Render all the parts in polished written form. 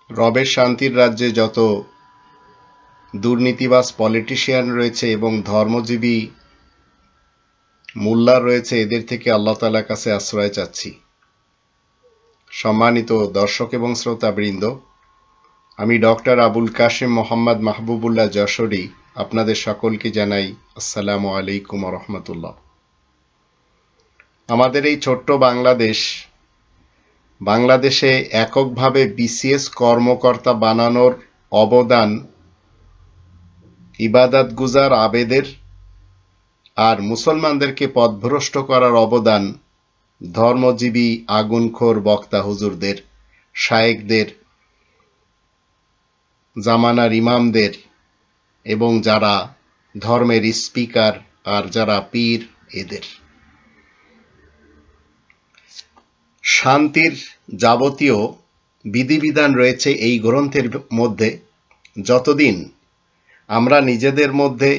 রবের শান্তির রাজ্যে যত দুর্নীতিবাজ পলিটিশিয়ান রয়েছে এবং ধর্মজীবী মোল্লা রয়েছে, এদের থেকে আল্লাহ তাআলার কাছে আশ্রয় চাচ্ছি। সম্মানিত দর্শক এবং শ্রোতাবৃন্দ, আমি ডক্টর আবুল কাশেম মোহাম্মদ মাহবুবুল্লাহ যশোরী আপনাদের সকলকে জানাই আসসালামু আলাইকুম ওয়া রাহমাতুল্লাহ। আমাদের এই ছোট্ট বাংলাদেশে এককভাবে বিসিএস কর্মকর্তা বানানোর অবদান ইবাদতগুজার আবেদের, আর মুসলমানদেরকে পথভ্রষ্ট করার অবদান ধর্মজীবী আগুনখোর বক্তা হুজুরদের, শায়েখদের, জামানার ইমামদের এবং যারা ধর্মের স্পিকার আর যারা পীর এদের। শান্তির যাবতীয় বিধিবিধান রয়েছে এই গ্রন্থের মধ্যে। যতদিন আমরা নিজেদের মধ্যে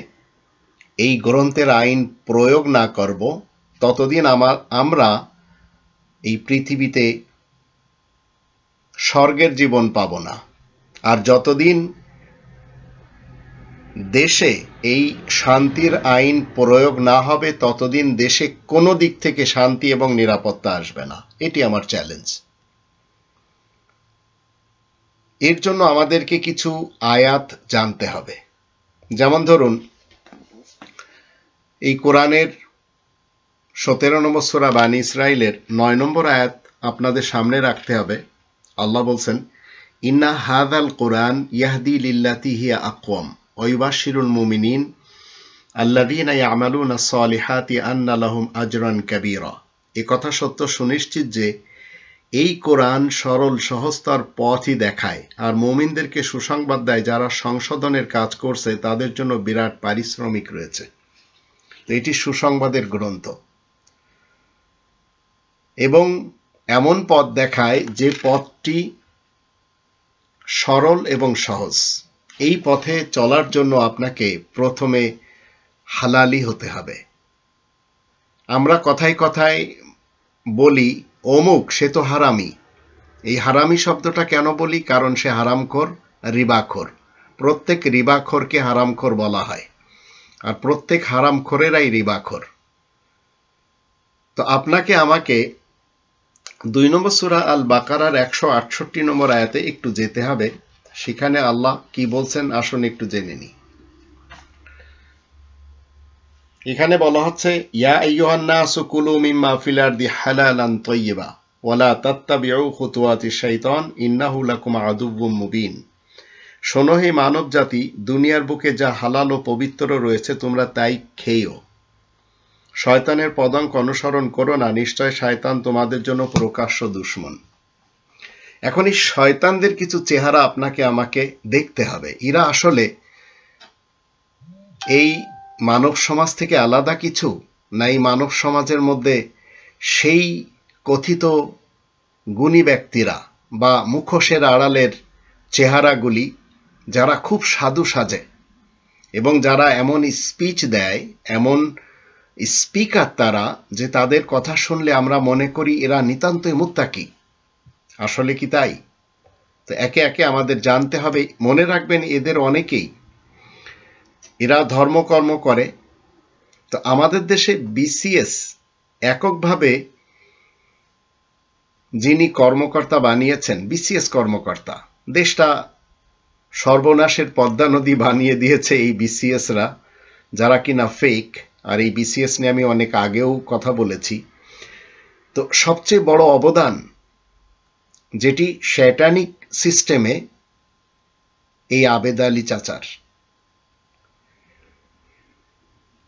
এই গ্রন্থের আইন প্রয়োগ না করব, ততদিন আমরা এই পৃথিবীতে স্বর্গের জীবন পাব না। আর যতদিন দেশে এই শান্তির আইন প্রয়োগ না হবে, ততদিন দেশে কোনো দিক থেকে শান্তি এবং নিরাপত্তা আসবে না। এটি আমার চ্যালেঞ্জ। এর জন্য আমাদেরকে কিছু আয়াত জানতে হবে। যেমন ধরুন, এই কোরআনের 17 নম্বর সূরা বানী ইসরাইলের 9 নম্বর আয়াত আপনাদের সামনে রাখতে হবে। আল্লাহ বলছেন, ইন্না হাযাল কুরআন ইয়াহদি লিল্লাতি হিয়া আকওয়াম ওয়া ইউবাশশিরুল মুমিনিন আল্লাযীনা ইয়ামালুনাস সালিহাতি আন্না লাহুম আজরান কাবীরা। এই কথা সত্য সুনিশ্চিত যে এই কোরআন সরল সহজতর পথই দেখায় আর মুমিনদেরকে সুসংবাদ দেয়, যারা সংশোধনের কাজ করছে তাদের জন্য বিরাট পারিশ্রমিক রয়েছে। এটি সুসংবাদের গ্রন্থ এবং এমন পথ দেখায় যে পথটি সরল এবং সহজ। এই পথে চলার জন্য আপনাকে প্রথমে হালালি হতে হবে। আমরা কথায় কথায় বলি অমুক সে তো হারামি। এই হারামি শব্দটা কেন বলি? কারণ সে হারামখোর, রিবাখোর। প্রত্যেক রিবাখোরকে হারামখোর বলা হয়, আর প্রত্যেক হারামখোরেরাই রিবাখোর। তো আপনাকে আমাকে 2 নম্বর সূরা আল বাকারার 168 নম্বর আয়াতে একটু যেতে হবে। সেখানে আল্লাহ কি বলছেন আসুন একটু জেনে নিই। এখানে বলা হচ্ছে, ইয়া আইয়ুহান নাসু কুলু মিম্মা ফিল আরদি হালালান তাইয়্যিবা ওয়ালা তাত্তাবিউ খুতুওয়াতিশ শাইতান ইন্নাহু লাকুম আদুউম মুবিন। শোনো হে মানব জাতি, দুনিয়ার বুকে যা হালাল ও পবিত্র রয়েছে তোমরা তাই খেয়েও। শয়তানের পদাঙ্ক অনুসরণ করো না, নিশ্চয় শয়তান তোমাদের জন্য প্রকাশ্য দুশমন। এখন এই শয়তানদের কিছু চেহারা আপনাকে আমাকে দেখতে হবে। এরা আসলে এই মানব সমাজ থেকে আলাদা কিছু, না এই মানব সমাজের মধ্যে সেই কথিত গুণী ব্যক্তিরা বা মুখোশের আড়ালের চেহারাগুলি, যারা খুব সাধু সাজে এবং যারা এমন স্পিচ দেয়, এমন স্পিকার তারা, যে তাদের কথা শুনলে আমরা মনে করি এরা নিতান্তই মুত্তাকি। আসলে কি তাই? তো একে একে আমাদের জানতে হবে। মনে রাখবেন, এদের অনেকেই এরা ধর্মকর্ম করে। তো আমাদের দেশে বিসিএস এককভাবে যিনি কর্মকর্তা বানিয়েছেন, বিসিএস কর্মকর্তা, দেশটা সর্বনাশের পদ্মা নদী বানিয়ে দিয়েছে এই বিসিএসরা, যারা কিনা ফেক। আর এই বিসিএস নিয়ে আমি অনেক আগেও কথা বলেছি। তো সবচেয়ে বড় অবদান যেটি শয়তানিক সিস্টেমে, এই আবেদ আলী চাচার।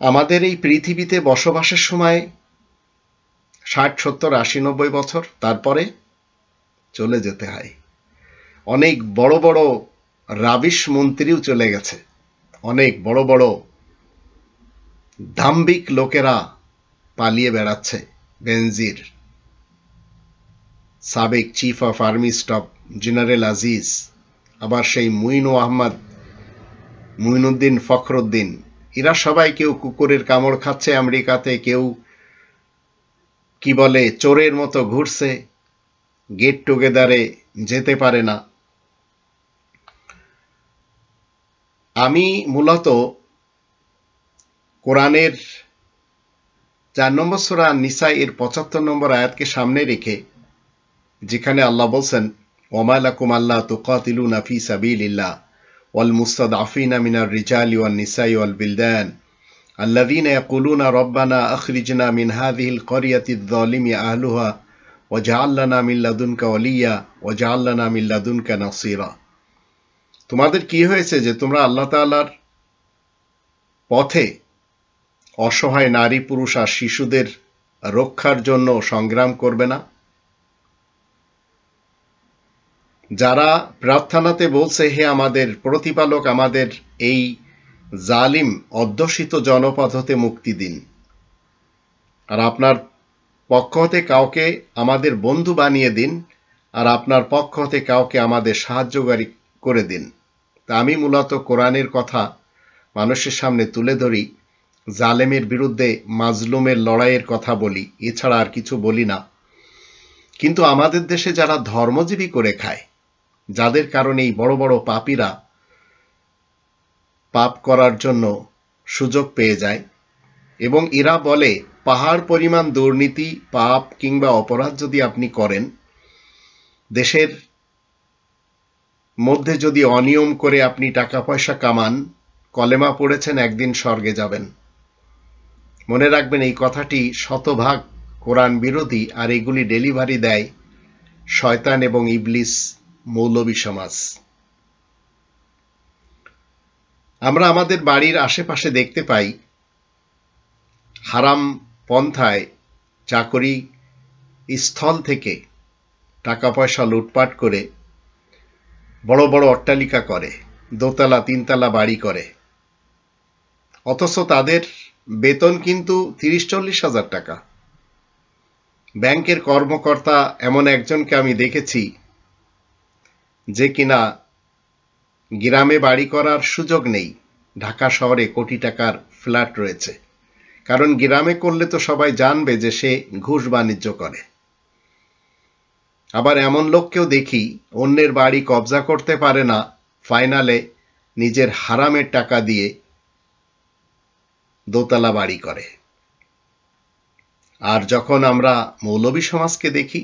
আমাদের এই পৃথিবীতে বসবাসের সময় 60, 70, 80, 90 বছর, তারপরে চলে যেতে হয়। অনেক বড় বড় রাবিশ মন্ত্রীও চলে গেছে। অনেক বড় বড় দাম্ভিক লোকেরা পালিয়ে বেড়াচ্ছে। বেনজির, সাবেক chief of army staff general Aziz, আবার সেই মুইনুদ্দিন ফখরুদ্দিন, এরা সবাই কেউ কুকুরের কামড় খাচ্ছে আমেরিকাতে, কেউ কি বলে চোরের মতো ঘুরছে, গেট টুগেদারে যেতে পারে না। আমি মূলত কোরআনের 4 নম্বর সূরা নিসা এর 75 নম্বর আয়াতকে সামনে রেখে, যেখানে আল্লাহ বলছেন, ওমা লাকুম আল্লা তুকাতিলুনা ফি সাবিলিল্লাহ ওয়াল মুস্তাদআফিনা মিনার রিজালি ওয়ান নিসাই ওয়াল বিলদান আল্লাযীনা ইয়াকুলুনা রব্বানা আখরিজনা মিন হাযিহিল ক্বরিয়াতিয যালিমি আহলুহা ওয়াজআল লানা মিন লাদুনকা ওয়ালিয়্যা ওয়াজআল লানা মিন লাদুনকা নাসীরা। তোমাদের কি হয়েছে যে তোমরা আল্লাহ তাআলার পথে অসহায় নারী পুরুষ আর শিশুদের রক্ষার জন্য সংগ্রাম করবে না? যারা প্রার্থনাতে বলছে, হে আমাদের প্রতিপালক, আমাদের এই জালিম অধ্যুষিত জনপদ হতে মুক্তি দিন, আর আপনার পক্ষ হতে কাউকে আমাদের বন্ধু বানিয়ে দিন, আর আপনার পক্ষ হতে কাউকে আমাদের সাহায্যকারী করে দিন। তা আমি মূলত কোরআনের কথা মানুষের সামনে তুলে ধরি, জালেমের বিরুদ্ধে মাজলুমের লড়াইয়ের কথা বলি, এছাড়া আর কিছু বলি না। কিন্তু আমাদের দেশে যারা ধর্মজীবী করে খায়, যাদের কারণে এই বড় বড় পাপীরা পাপ করার জন্য সুযোগ পেয়ে যায়, এবং এরা বলে পাহাড় পরিমাণ দুর্নীতি, পাপ কিংবা অপরাধ যদি আপনি করেন, দেশের মধ্যে যদি অনিয়ম করে আপনি টাকা পয়সা কামান, কলেমা পড়েছেন, একদিন স্বর্গে যাবেন। মনে রাখবেন, এই কথাটি শতভাগ কোরআন বিরোধী, আর এগুলি ডেলিভারি দেয় শয়তান এবং ইবলিস মৌলবী সমাজ। আমরা আমাদের বাড়ির আশেপাশে দেখতে পাই, হারাম পন্থায় চাকরি স্থল থেকে টাকা পয়সা লুটপাট করে বড় বড় অট্টালিকা করে, দোতলা তিনতলা বাড়ি করে, অথচ তাদের বেতন কিন্তু 30-40 হাজার টাকা। ব্যাংকের কর্মকর্তা এমন একজনকে আমি দেখেছি যে কিনা গ্রামে বাড়ি করার সুযোগ নেই, ঢাকা শহরে কোটি টাকার ফ্ল্যাট রয়েছে, কারণ গ্রামে করলে তো সবাই জানবে যে সে ঘুষ বাণিজ্য করে। আবার এমন লোককেও দেখি অন্যের বাড়ি কবজা করতে পারে না, ফাইনালে নিজের হারামের টাকা দিয়ে দোতলা বাড়ি করে। আর যখন আমরা মৌলবী সমাজকে দেখি,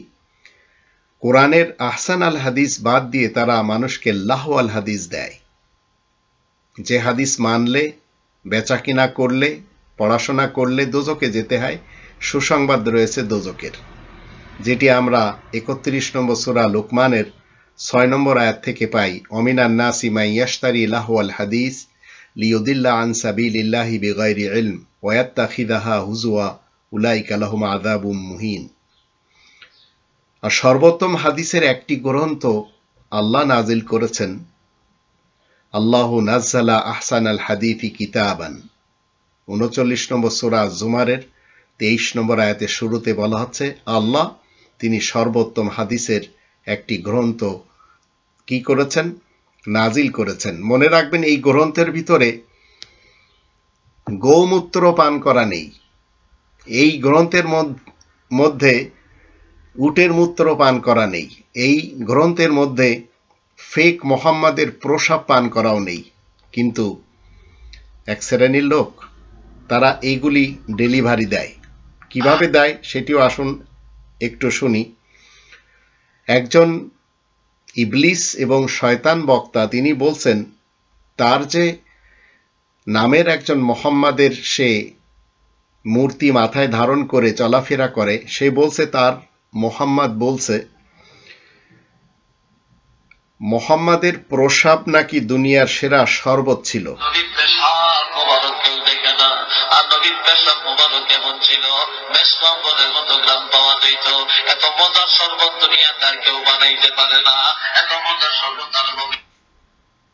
কোরআনের আহসান আল হাদিস বাদ দিয়ে তারা মানুষকে লাহু আল হাদিস দেয়, যে হাদিস মানলে, বেচা কিনা করলে, পড়াশোনা করলে দোজকে যেতে হয়। সুসংবাদ রয়েছে দোজকের, যেটি আমরা 31 নম্বর সূরা লুকমানের 6 নম্বর আয়াত থেকে পাই। অমিনান নাসি মান ইয়াশতারি লাহু আল হাদিস লিয়ুদিল্লা আন সাবিলিল্লাহি বিগাইরি ইলম ওয়া ইয়াত্তাখিযাহা হুজুয়া উলাইকা লাহুম আযাবুম মুহিন। আর সর্বোত্তম হাদিসের একটি গ্রন্থ আল্লাহ নাজিল করেছেন, আল্লাহু নাজ্জালা আহসানাল হাদিসি কিতাবান। 39 নম্বর সূরা জুমারের 23 নম্বর আয়াতের শুরুতে বলা হচ্ছে, আল্লাহ তিনি সর্বোত্তম হাদিসের একটি গ্রন্থ কি করেছেন? নাজিল করেছেন। মনে রাখবেন, এই গ্রন্থের ভিতরে গোমূত্র পান করা নেই, এই গ্রন্থের মধ্যে উটের মূত্র পান করা নেই, এই গ্রন্থের মধ্যে ফেক মোহাম্মদের প্রসাব পান করাও নেই। কিন্তু এক শ্রেণীর লোক তারা এইগুলি ডেলিভারি দেয়। কিভাবে দেয় সেটিও আসুন একটু শুনি। একজন ইবলিস এবং শয়তান বক্তা, তিনি বলছেন তার যে নামের একজন মোহাম্মদের সে মূর্তি মাথায় ধারণ করে চলাফেরা করে, সে বলছে তার মোহাম্মদ বলছে মোহাম্মদের প্রসাব নাকি দুনিয়ার সেরা শরবত ছিল।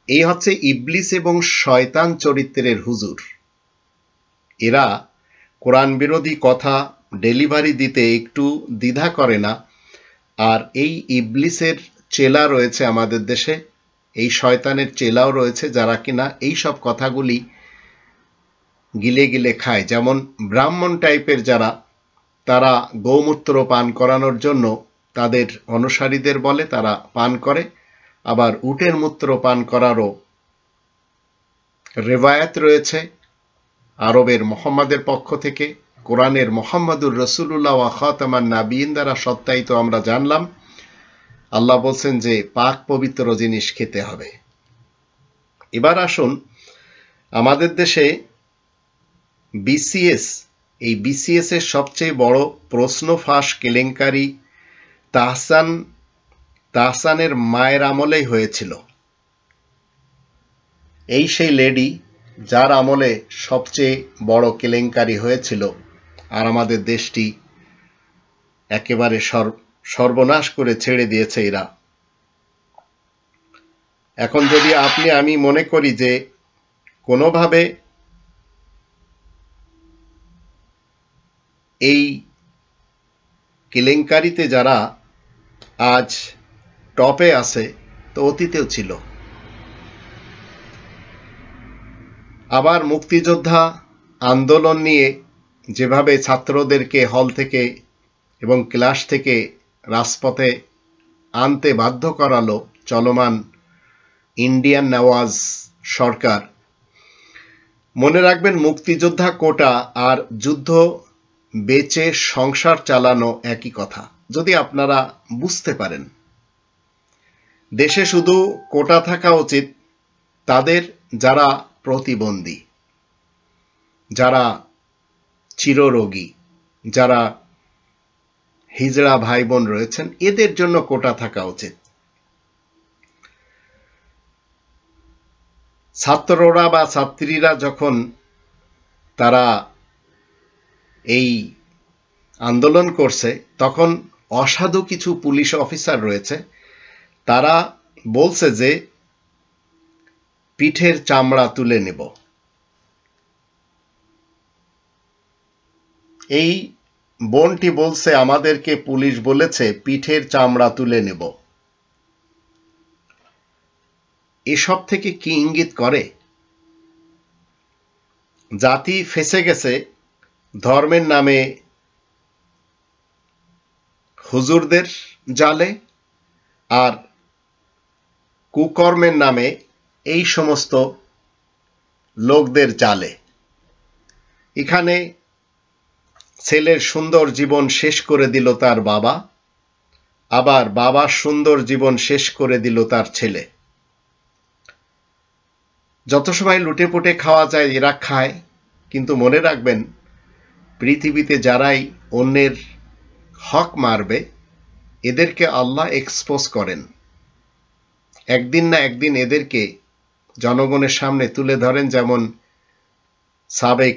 এই হচ্ছে ইবলিস এবং শয়তান চরিত্রের হুজুর। এরা কোরআন বিরোধী কথা ডেলিভারি দিতে একটু দ্বিধা করে না। আর এই ইবলিসের চেলা রয়েছে আমাদের দেশে, এই শয়তানের চেলাও রয়েছে, যারা কিনা এই সব কথাগুলি গিলে গিলে খায়। যেমন ব্রাহ্মণ টাইপের যারা, তারা গোমূত্র পান করানোর জন্য তাদের অনুসারীদের বলে, তারা পান করে। আবার উটের মূত্র পান করারও রেওয়ায়াত রয়েছে আরবের মোহাম্মদের পক্ষ থেকে, কোরআনের মোহাম্মদুর রসুল্লাহ ওয়া খাতামান নাবিয়িন দ্বারা সত্যায়িত আমরা জানলাম। আল্লাহ বলছেন যে পাক পবিত্র জিনিস খেতে হবে। এবার আসুন, আমাদের দেশে বিসিএস, এই বিসিএস এর সবচেয়ে বড় প্রশ্ন ফাঁস কেলেঙ্কারি তাহসানের মায়ের আমলেই হয়েছিল। এই সেই লেডি যার আমলে সবচেয়ে বড় কেলেঙ্কারি হয়েছিল, আর আমাদের দেশটি একেবারে সর্বনাশ করে ছেড়ে দিয়েছে এরা। এখন যদি আমি মনে করি যে কোনোভাবে এই কেলেঙ্কারিতে যারা আজ টপে আছে, তো অতীতেও ছিল। আবার মুক্তিযোদ্ধা আন্দোলন নিয়ে যেভাবে ছাত্রদেরকে হল থেকে এবং ক্লাস থেকে রাজপথে আনতে বাধ্য করালো চলমান ইন্ডিয়ান নওয়াজ সরকার, মনে রাখবেন মুক্তিযোদ্ধা কোটা আর যুদ্ধ বেচে সংসার চালানো একই কথা। যদি আপনারা বুঝতে পারেন, দেশে শুধু কোটা থাকা উচিত তাদের যারা প্রতিবন্ধী, যারা চিররোগী, যারা হিজড়া ভাই বোন রয়েছেন, এদের জন্য কোটা থাকা উচিত। ছাত্ররা বা ছাত্রীরা যখন তারা এই আন্দোলন করছে, তখন অসাধু কিছু পুলিশ অফিসার রয়েছে, তারা বলছে যে পিঠের চামড়া তুলে নেব। এই বোনটি বলছে আমাদেরকে পুলিশ বলেছে পিঠের চামড়া তুলে নেব। এসব থেকে কি ইঙ্গিত করে? জাতি ফেঁসে গেছে ধর্মের নামে হুজুরদের জালে, আর কুকর্মের নামে এই সমস্ত লোকদের জালে। এখানে ছেলের সুন্দর জীবন শেষ করে দিল তার বাবা, আবার বাবার সুন্দর জীবন শেষ করে দিল তার ছেলে। যত সময় লুটে পুটে খাওয়া যায় এরা খায়, কিন্তু মনে রাখবেন পৃথিবীতে যারাই অন্যের হক মারবে এদেরকে আল্লাহ এক্সপোজ করেন। একদিন না একদিন এদেরকে জনগণের সামনে তুলে ধরেন, যেমন সাবেক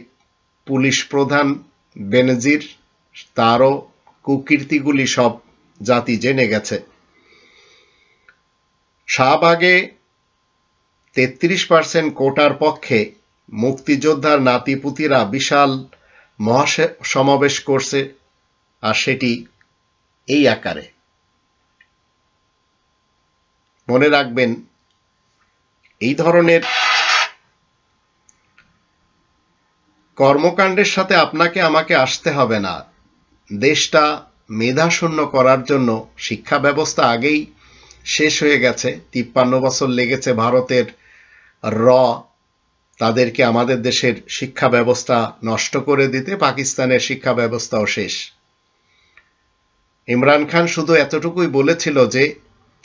পুলিশ প্রধান বেনজির, তারও কুকীর্তিগুলি সব জাতি জেনে গেছে। শাহবাগে 33% কোটার পক্ষে মুক্তিযোদ্ধার নাতিপুতিরা বিশাল মহাসমাবেশ করছে, আর সেটি এই আকারে। মনে রাখবেন এই ধরনের কর্মকাণ্ডের সাথে আপনাকে আমাকে আসতে হবে না। দেশটা মেধাশূন্য করার জন্য শিক্ষা ব্যবস্থা আগেই শেষ হয়ে গেছে। 53 বছর লেগেছে ভারতের তাদেরকে আমাদের দেশের শিক্ষা ব্যবস্থা নষ্ট করে দিতে। পাকিস্তানের শিক্ষা ব্যবস্থাও শেষ। ইমরান খান শুধু এতটুকুই বলেছিল যে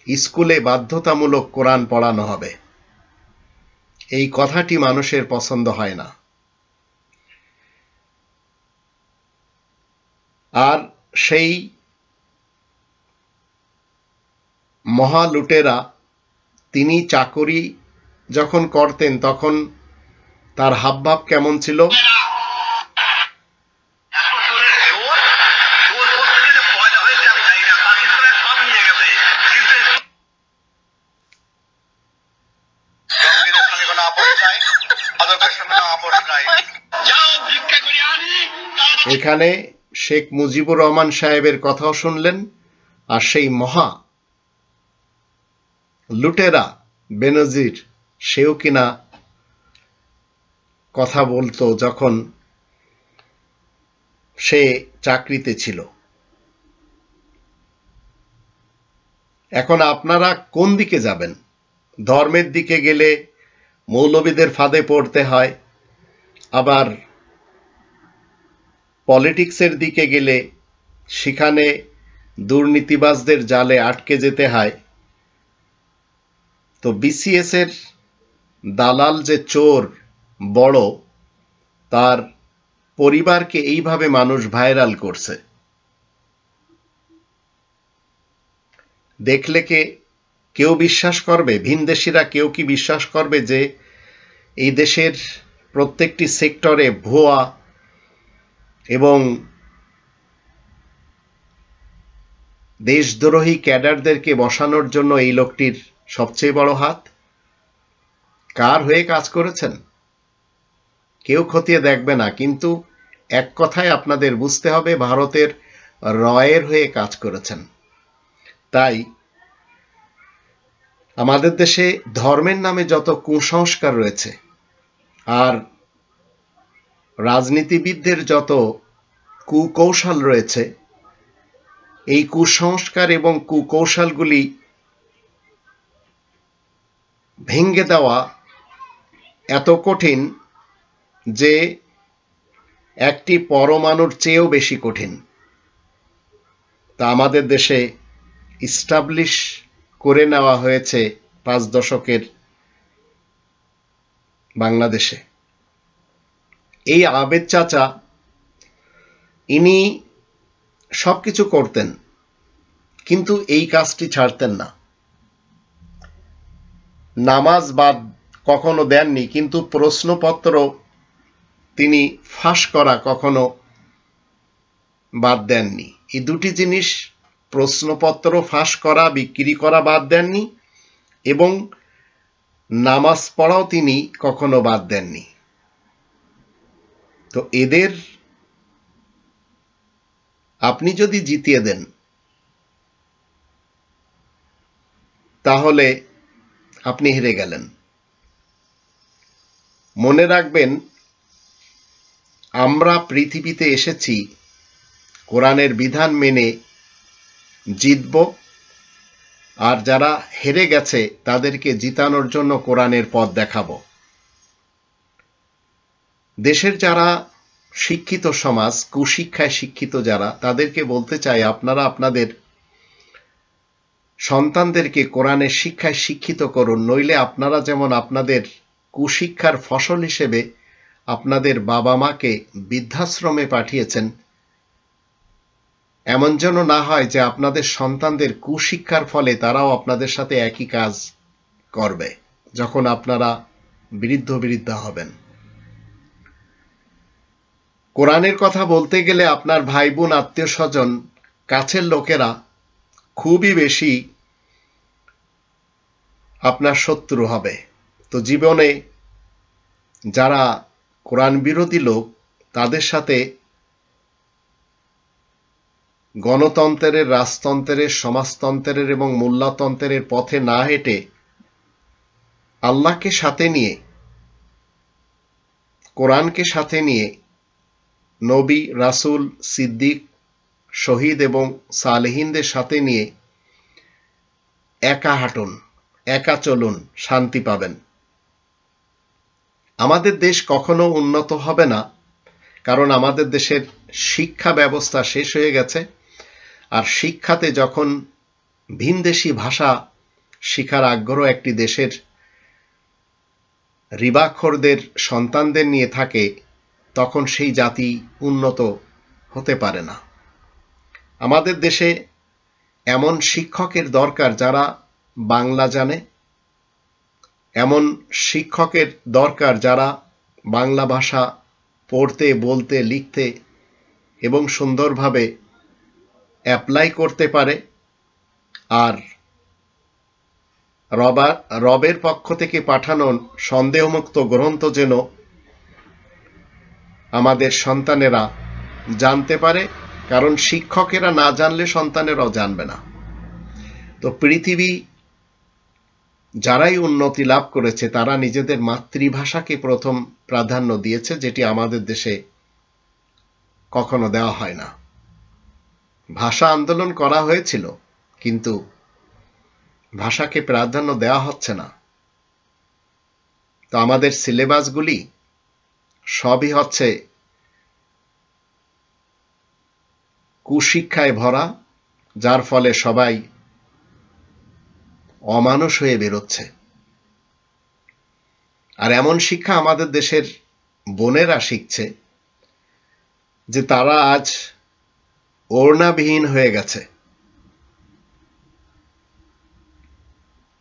স্কুলে বাধ্যতামূলক কোরআন পড়ানো হবে। এই কথাটি মানুষের পছন্দ হয় না। আর সেই মহালুটেরা তিনি চাকরি যখন করতেন তখন তার হাবভাব কেমন ছিল? এখানে শেখ মুজিবুর রহমান সাহেবের কথাও শুনলেন, আর সেই মহা লুটেরা বেনজির সেও কিনা কথা বলতো যখন সে চাকরিতে ছিল। এখন আপনারা কোন দিকে যাবেন? ধর্মের দিকে গেলে মৌলবীদের ফাঁদে পড়তে হয়, আবার পলিটিক্সের দিকে গেলে সেখানে দুর্নীতিবাজদের জালে আটকে যেতে হয়। তো বিসিএস এর দালাল যে চোর বড়, তার পরিবারকে এইভাবে মানুষ ভাইরাল করছে। দেখলে কেউ বিশ্বাস করবে? ভিনদেশীরা কেউ কি বিশ্বাস করবে যে এই দেশের প্রত্যেকটি সেক্টরে ভুয়া এবং দেশদ্রোহী ক্যাডারদেরকে বসানোর জন্য এই লোকটির সবচেয়ে বড় হাত? কার হয়ে কাজ করেছেন কেউ খতিয়ে দেখবে না, কিন্তু এক কথায় আপনাদের বুঝতে হবে, ভারতের রয়ের হয়ে কাজ করেছেন। তাই আমাদের দেশে ধর্মের নামে যত কুসংস্কার রয়েছে আর রাজনীতিবিদদের যত কুকৌশল রয়েছে, এই কুসংস্কার এবং কুকৌশলগুলি ভেঙে দেওয়া এত কঠিন যে একটি পরমাণুর চেয়েও বেশি কঠিন। তা আমাদের দেশে ইস্টাবলিশ করে নেওয়া হয়েছে 5 দশকের বাংলাদেশে। এই আবেদ চাচা, ইনি সবকিছু করতেন, কিন্তু এই কাজটি ছাড়তেন না। নামাজ বাদ কখনো দেননি, কিন্তু প্রশ্নপত্র তিনি ফাঁস করা কখনো বাদ দেননি। এই দুটি জিনিস, প্রশ্নপত্র ফাঁস করা, বিক্রি করা বাদ দেননি, এবং নামাজ পড়াও তিনি কখনো বাদ দেননি। তো এদের আপনি যদি জিতিয়ে দেন, তাহলে আপনি হেরে গেলেন। মনে রাখবেন, আমরা পৃথিবীতে এসেছি কোরআনের বিধান মেনে জিতব, আর যারা হেরে গেছে তাদেরকে জিতানোর জন্য কোরআনের পথ দেখাবো। দেশের যারা শিক্ষিত সমাজ, কুশিক্ষায় শিক্ষিত যারা, তাদেরকে বলতে চাই, আপনারা আপনাদের সন্তানদেরকে কোরআনের শিক্ষায় শিক্ষিত করুন, নইলে আপনারা যেমন আপনাদের কুশিক্ষার ফসল হিসেবে আপনাদের বাবা মাকে বৃদ্ধাশ্রমে পাঠিয়েছেন, এমন যেন না হয় যে আপনাদের সন্তানদের কুশিক্ষার ফলে তারাও আপনাদের সাথে একই কাজ করবে যখন আপনারা বৃদ্ধা হবেন। কোরআনের কথা বলতে গেলে আপনার ভাই বোন, আত্মীয় স্বজন, কাছের লোকেরা খুবই বেশি আপনার শত্রু হবে। তো জীবনে যারা কোরআন বিরোধী লোক, তাদের সাথে গণতন্ত্রের, রাজতন্ত্রের, সমাজতন্ত্রের এবং মোল্লাতন্ত্রের পথে না হেঁটে আল্লাহকে সাথে নিয়ে, কোরআনকে সাথে নিয়ে, নবী, রাসূল, সিদ্দিক, শহীদ এবং সালেহিনদের সাথে নিয়ে একা হাঁটুন, একা চলুন, শান্তি পাবেন। আমাদের দেশ কখনো উন্নত হবে না, কারণ আমাদের দেশের শিক্ষা ব্যবস্থা শেষ হয়ে গেছে। আর শিক্ষাতে যখন ভিনদেশি ভাষা শিখার আগ্রহ একটি দেশের রিবাখোরদের সন্তানদের নিয়ে থাকে, তখন সেই জাতি উন্নত হতে পারে না। আমাদের দেশে এমন শিক্ষকের দরকার যারা বাংলা জানে, এমন শিক্ষকের দরকার যারা বাংলা ভাষা পড়তে, বলতে, লিখতে এবং সুন্দরভাবে অ্যাপ্লাই করতে পারে। আর রবের পক্ষ থেকে পাঠানো সন্দেহমুক্ত গ্রন্থ যেন আমাদের সন্তানেরা জানতে পারে, কারণ শিক্ষকেরা না জানলে সন্তানেরাও জানবে না। তো পৃথিবী যারাই উন্নতি লাভ করেছে, তারা নিজেদের মাতৃভাষাকে প্রথম প্রাধান্য দিয়েছে, যেটি আমাদের দেশে কখনো দেওয়া হয় না। ভাষা আন্দোলন করা হয়েছিল, কিন্তু ভাষাকে প্রাধান্য দেওয়া হচ্ছে না। তো আমাদের সিলেবাসগুলি সবই হচ্ছে কুশিক্ষায় ভরা, যার ফলে সবাই অমানুষ হয়ে বেরোচ্ছে। আর এমন শিক্ষা আমাদের দেশের বোনেরা শিখছে যে তারা আজ ওড়নাবিহীন হয়ে গেছে।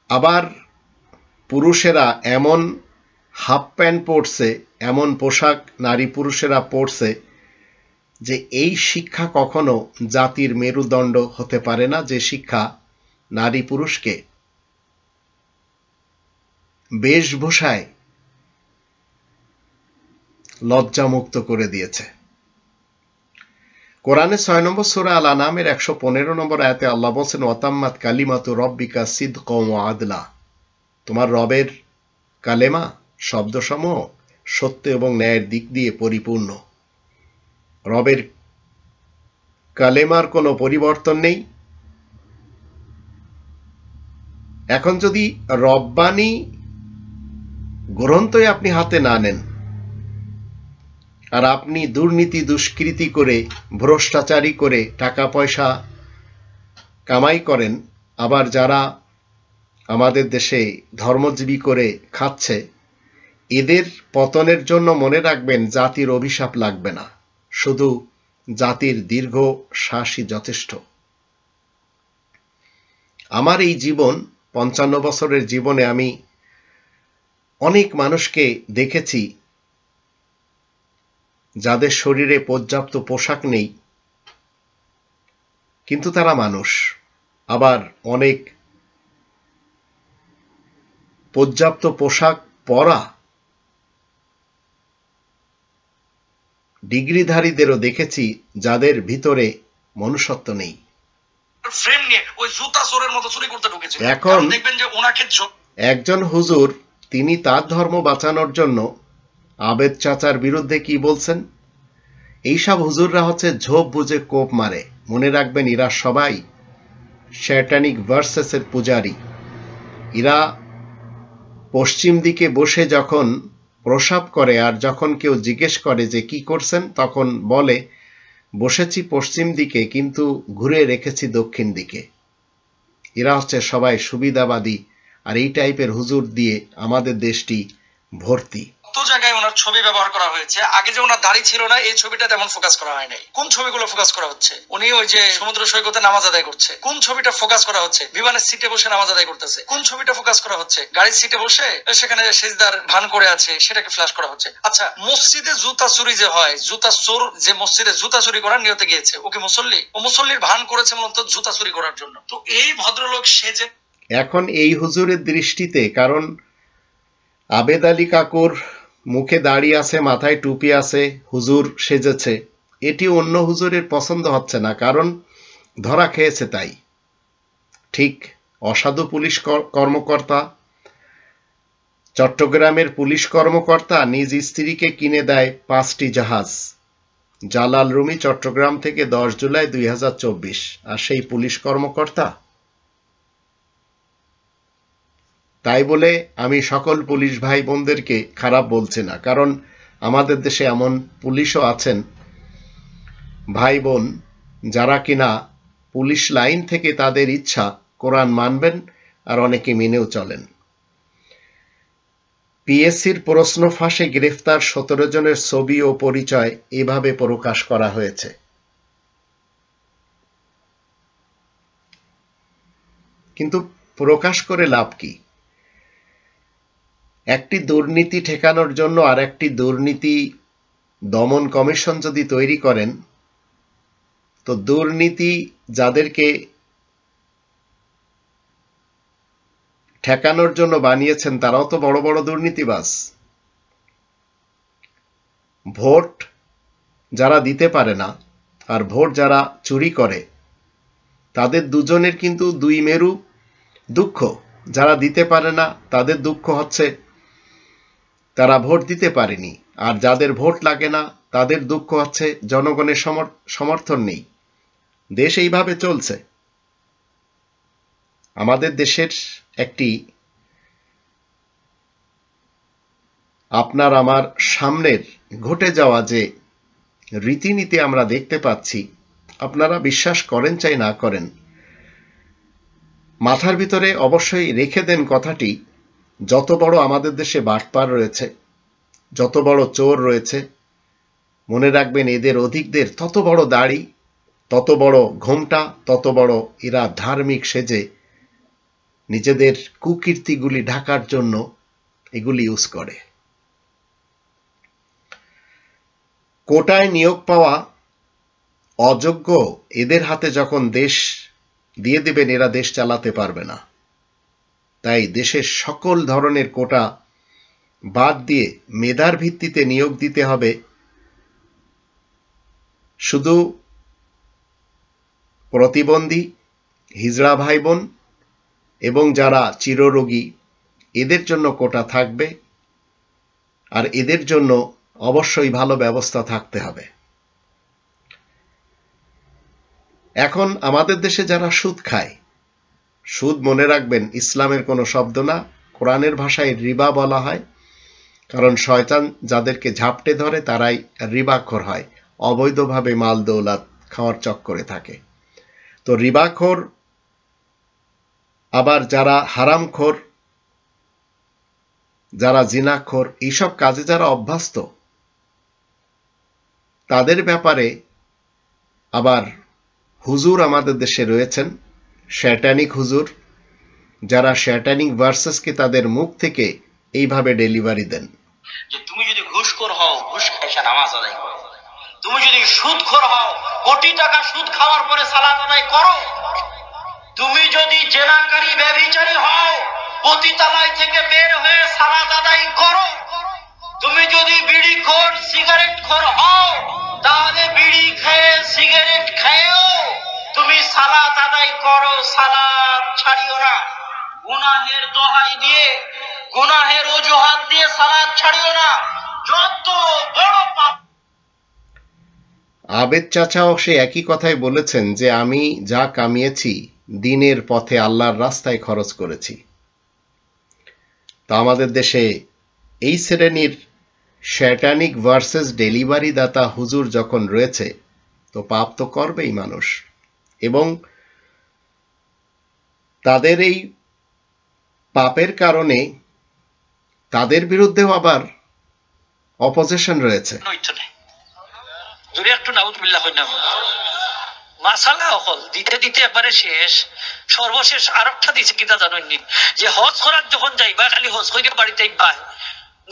আবার পুরুষেরা এমন হাফ প্যান্ট পরছে, এমন পোশাক নারী পুরুষেরা পরছে যে এই শিক্ষা কখনো জাতির মেরুদণ্ড হতে পারে না, যে শিক্ষা নারী পুরুষকে বেশভূষায় লজ্জামুক্ত করে দিয়েছে। কোরআনে 6 নম্বর সূরা আল আনামের 115 নম্বর আয়াতে আল্লাহ বলেন, ওয়াতাম্মাত কালিমাতু রব্বিকা সিদকাও ওয়া আদলা। তোমার রবের কালেমা শব্দসমূহ সত্য এবং ন্যায়ের দিক দিয়ে পরিপূর্ণ। রবের কালেমার কোনো পরিবর্তন নেই। এখন যদি রব্বানি গ্রন্থই আপনি হাতে না নেন, আর আপনি দুর্নীতি দুষ্কৃতি করে ভ্রষ্টাচারী করে টাকা পয়সা কামাই করেন, আবার যারা আমাদের দেশে ধর্মজীবী করে খাচ্ছে, এদের পতনের জন্য মনে রাখবেন জাতির অভিশাপ লাগবে না, শুধু জাতির দীর্ঘ শ্বাসই যথেষ্ট। আমার এই জীবন 55 বছরের জীবনে আমি অনেক মানুষকে দেখেছি যাদের শরীরে পর্যাপ্ত পোশাক নেই, কিন্তু তারা মানুষ। আবার অনেক পর্যাপ্ত পোশাক পরা ডিগ্রিধারীদেরও দেখেছি যাদের ভিতরে মনুষ্যত্ব নেই। ফ্রেম নিয়ে ওই জুতা চোরের মতো চুরি করতে ঢুকেছে। এখন দেখবেন যে ওনাকে একজন হুজুর, তিনি তার ধর্ম বাঁচানোর জন্য আবেদ চাচার বিরুদ্ধে কি বলছেন? এইসব হুজুররা হচ্ছে ঝোপ বুঝে কোপ মারে। মনে রাখবেন, এরা সবাই শয়তানিক ভার্সেসের পূজারী। এরা পশ্চিম দিকে বসে যখন প্রসাব করে, আর যখন কেউ জিজ্ঞেস করে যে কি করছেন, তখন বলে বসেছি পশ্চিম দিকে কিন্তু ঘুরে রেখেছি দক্ষিণ দিকে। এরা হচ্ছে সবাই সুবিধাবাদী, আর এই টাইপের হুজুর দিয়ে আমাদের দেশটি ভর্তি। কত জায়গায় ওনার ছবি ব্যবহার করা হয়েছে। আগে যে ওনার দাড়ি ছিল না, এই ছবিটা তেমন ফোকাস করা হয় নাই। কোন ছবিগুলো ফোকাস করা হচ্ছে? উনি ওই যে সমুদ্র সৈকতে নামাজ আদায় করছে, কোন ছবিটা ফোকাস করা হচ্ছে? বিমানের সিটে বসে নামাজ আদায় করতেছে, কোন ছবিটা ফোকাস করা হচ্ছে? গাড়ির সিটে বসে সেখানে সেজদার ভান করে আছে, সেটাকে ফ্ল্যাশ করা হচ্ছে। আচ্ছা, মসজিদে জুতা চুরি যে হয়, জুতা চোর যে মসজিদে জুতা চুরি করার নিয়তে গিয়েছে, ওকে মুসল্লি? ও মুসল্লির ভান করেছে মূলত জুতা চুরি করার জন্য। তো এই ভদ্রলোক সেজে এখন এই হুজুরের দৃষ্টিতে, কারণ আবেদ আলী কাকুর মুখে দাড়ি আছে, মাথায় টুপি আছে, হুজুর সেজেছে, এটি অন্য হুজুরের পছন্দ হচ্ছে না, কারণ ধরা খেয়েছে তাই। ঠিক অসাধু পুলিশ কর্মকর্তা, চট্টগ্রামের পুলিশ কর্মকর্তা নিজ স্ত্রীকে কিনে দেয় 5টি জাহাজ। জালাল রুমি, চট্টগ্রাম থেকে 10 জুলাই 2024। আর সেই পুলিশ কর্মকর্তা। তাই বলে আমি সকল পুলিশ ভাই বোনদেরকে খারাপ বলছি না, কারণ আমাদের দেশে এমন পুলিশও আছেন ভাই বোন যারা কিনা পুলিশ লাইন থেকে তাদের ইচ্ছা কোরআন মানবেন, আর অনেকে মেনেও চলেন। পিএসসির প্রশ্ন ফাঁসে গ্রেফতার 17 জনের ছবি ও পরিচয় এভাবে প্রকাশ করা হয়েছে। কিন্তু প্রকাশ করে লাভ কি? একটি দুর্নীতি ঠেকানোর জন্য আর একটি দুর্নীতি দমন কমিশন যদি তৈরি করেন, তো দুর্নীতি যাদেরকে ঠেকানোর জন্য বানিয়েছেন তারাও তো বড় বড় দুর্নীতিবাজ। ভোট যারা দিতে পারে না আর ভোট যারা চুরি করে, তাদের দুজনের কিন্তু দুই মেরু দুঃখ। যারা দিতে পারে না তাদের দুঃখ হচ্ছে তারা ভোট দিতে পারেনি, আর যাদের ভোট লাগে না তাদের দুঃখ হচ্ছে জনগণের সমর্থন নেই। দেশ এইভাবে চলছে। আমাদের দেশের একটি আপনার আমার সামনের ঘটে যাওয়া যে রীতিনীতি আমরা দেখতে পাচ্ছি, আপনারা বিশ্বাস করেন চাই না করেন, মাথার ভিতরে অবশ্যই রেখে দেন কথাটি, যত বড় আমাদের দেশে বাটপার রয়েছে, যত বড় চোর রয়েছে, মনে রাখবেন এদের অধিকদের তত বড় দাড়ি, তত বড় ঘোমটা, তত বড় এরা ধার্মিক সেজে নিজেদের কুকীর্তিগুলি ঢাকার জন্য এগুলি ইউজ করে। কোটায় নিয়োগ পাওয়া অযোগ্য এদের হাতে যখন দেশ দিয়ে দেবেন, এরা দেশ চালাতে পারবে না। তাই দেশের সকল ধরনের কোটা বাদ দিয়ে মেধার ভিত্তিতে নিয়োগ দিতে হবে। শুধু প্রতিবন্ধী, হিজড়া ভাই বোন এবং যারা চিররোগী এদের জন্য কোটা থাকবে, আর এদের জন্য অবশ্যই ভালো ব্যবস্থা থাকতে হবে। এখন আমাদের দেশে যারা সুদ খায়, সুদ মনে রাখবেন ইসলামের কোনো শব্দ না, কোরআনের ভাষায় রিবা বলা হয়, কারণ শয়তান যাদেরকে ঝাপটে ধরে তারাই রিবাখোর হয়, অবৈধভাবে মাল দৌলাত খাওয়ার চক্করে থাকে। তো রিবাখোর, আবার যারা হারামখোর, যারা জিনাখোর, এইসব কাজে যারা অভ্যস্ত, তাদের ব্যাপারে আবার হুজুর আমাদের দেশে রয়েছেন, শয়তানিক হুজুর, যারা শয়তানিক ভার্সেসকে তাদের মুখ থেকে এইভাবে ডেলিভারি দেন যে তুমি যদি ঘুষখোর হও, ঘুষ খাইসা নামাজ আদায় করো। তুমি যদি সুদখোর হও, কোটি টাকা সুদ খাওয়ার পরে সালাত আদায় করো। তুমি যদি জেনাকারী ব্যভিচারী হও, পতিতালয় থেকে বের হয়ে সালাত আদায় করো। তুমি যদি বিড়িখোর, সিগারেটখোর হও, তাহলে বিড়ি খেয়ে সিগারেট খেয়েও তুমি সালাত আদায় করো, সালাত ছাড়িও না। গুনাহের দোহাই দিয়ে, গুনাহের অজুহাত দিয়ে সালাত ছাড়িও না। যত বড় পাপ। আবেদ চাচাও সে একই কথাই বলেছেন যে আমি যা কামিয়েছি দিনের পথে আল্লাহর রাস্তায় খরচ করেছি। তো আমাদের দেশে এই শ্রেণীর শয়তানিক ভার্সেস ডেলিভারি দাতা হুজুর যখন রয়েছে, তো পাপ তো করবেই মানুষ, এবং তাদের এই পাপের কারণে তাদের বিরুদ্ধেও আবার অপোজিশন রয়েছে। মাসালা হল দিতে দিতে একবারে শেষ, সর্বশেষ আরেকটা দিছে কিনা জানেননি, যে হজ করার যখন যাইবা খালি হজ কইরা বাড়িতে আইবা,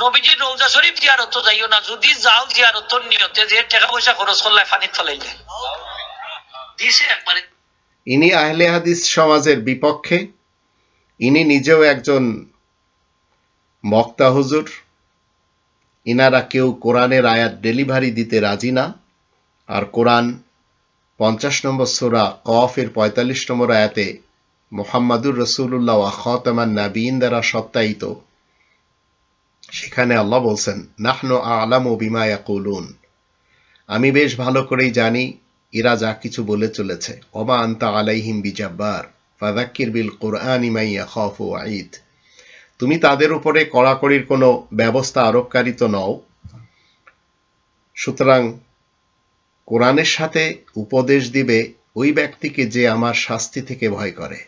নবীজির রওজা শরীফ জিয়ারত যাইও না। যদি যাও জিয়ারতর নিয়তে যে টাকা পয়সা খরচ করলে পানি ফলাইলে দিছে একবারে। ইনি আহলে হাদিস সমাজের বিপক্ষে, ইনি নিজেও একজন বক্তা হুজুর। ইনারা কেউ কোরআনের আয়াত ডেলিভারি দিতে রাজি না, আর কোরআন 50 নম্বর সূরা কফের 45 নম্বর আয়াতে মুহাম্মাদুর রাসূলুল্লাহ ওয়া খাতামান নাবিয়িন দ্বারা সত্যায়িত, সেখানে আল্লাহ বলছেন নাহনু আ'লামু বিমা ইয়াকুলুন, আমি বেশ ভালো করেই জানি এরা যা কিছু বলে চলেছে। ওমা আনতা আলাইহিম বিজাব্বার ফাযাক্কির বিল কুরআনি মান ইয়াখাফু ওয়াঈদ, তুমি তাদের উপরে কড়াকড়ির কোনো ব্যবস্থা আরোপকারী তো নও, সুতরাং কোরআনের সাথে উপদেশ দিবে ওই ব্যক্তিকে যে আমার শাস্তি থেকে ভয় করে।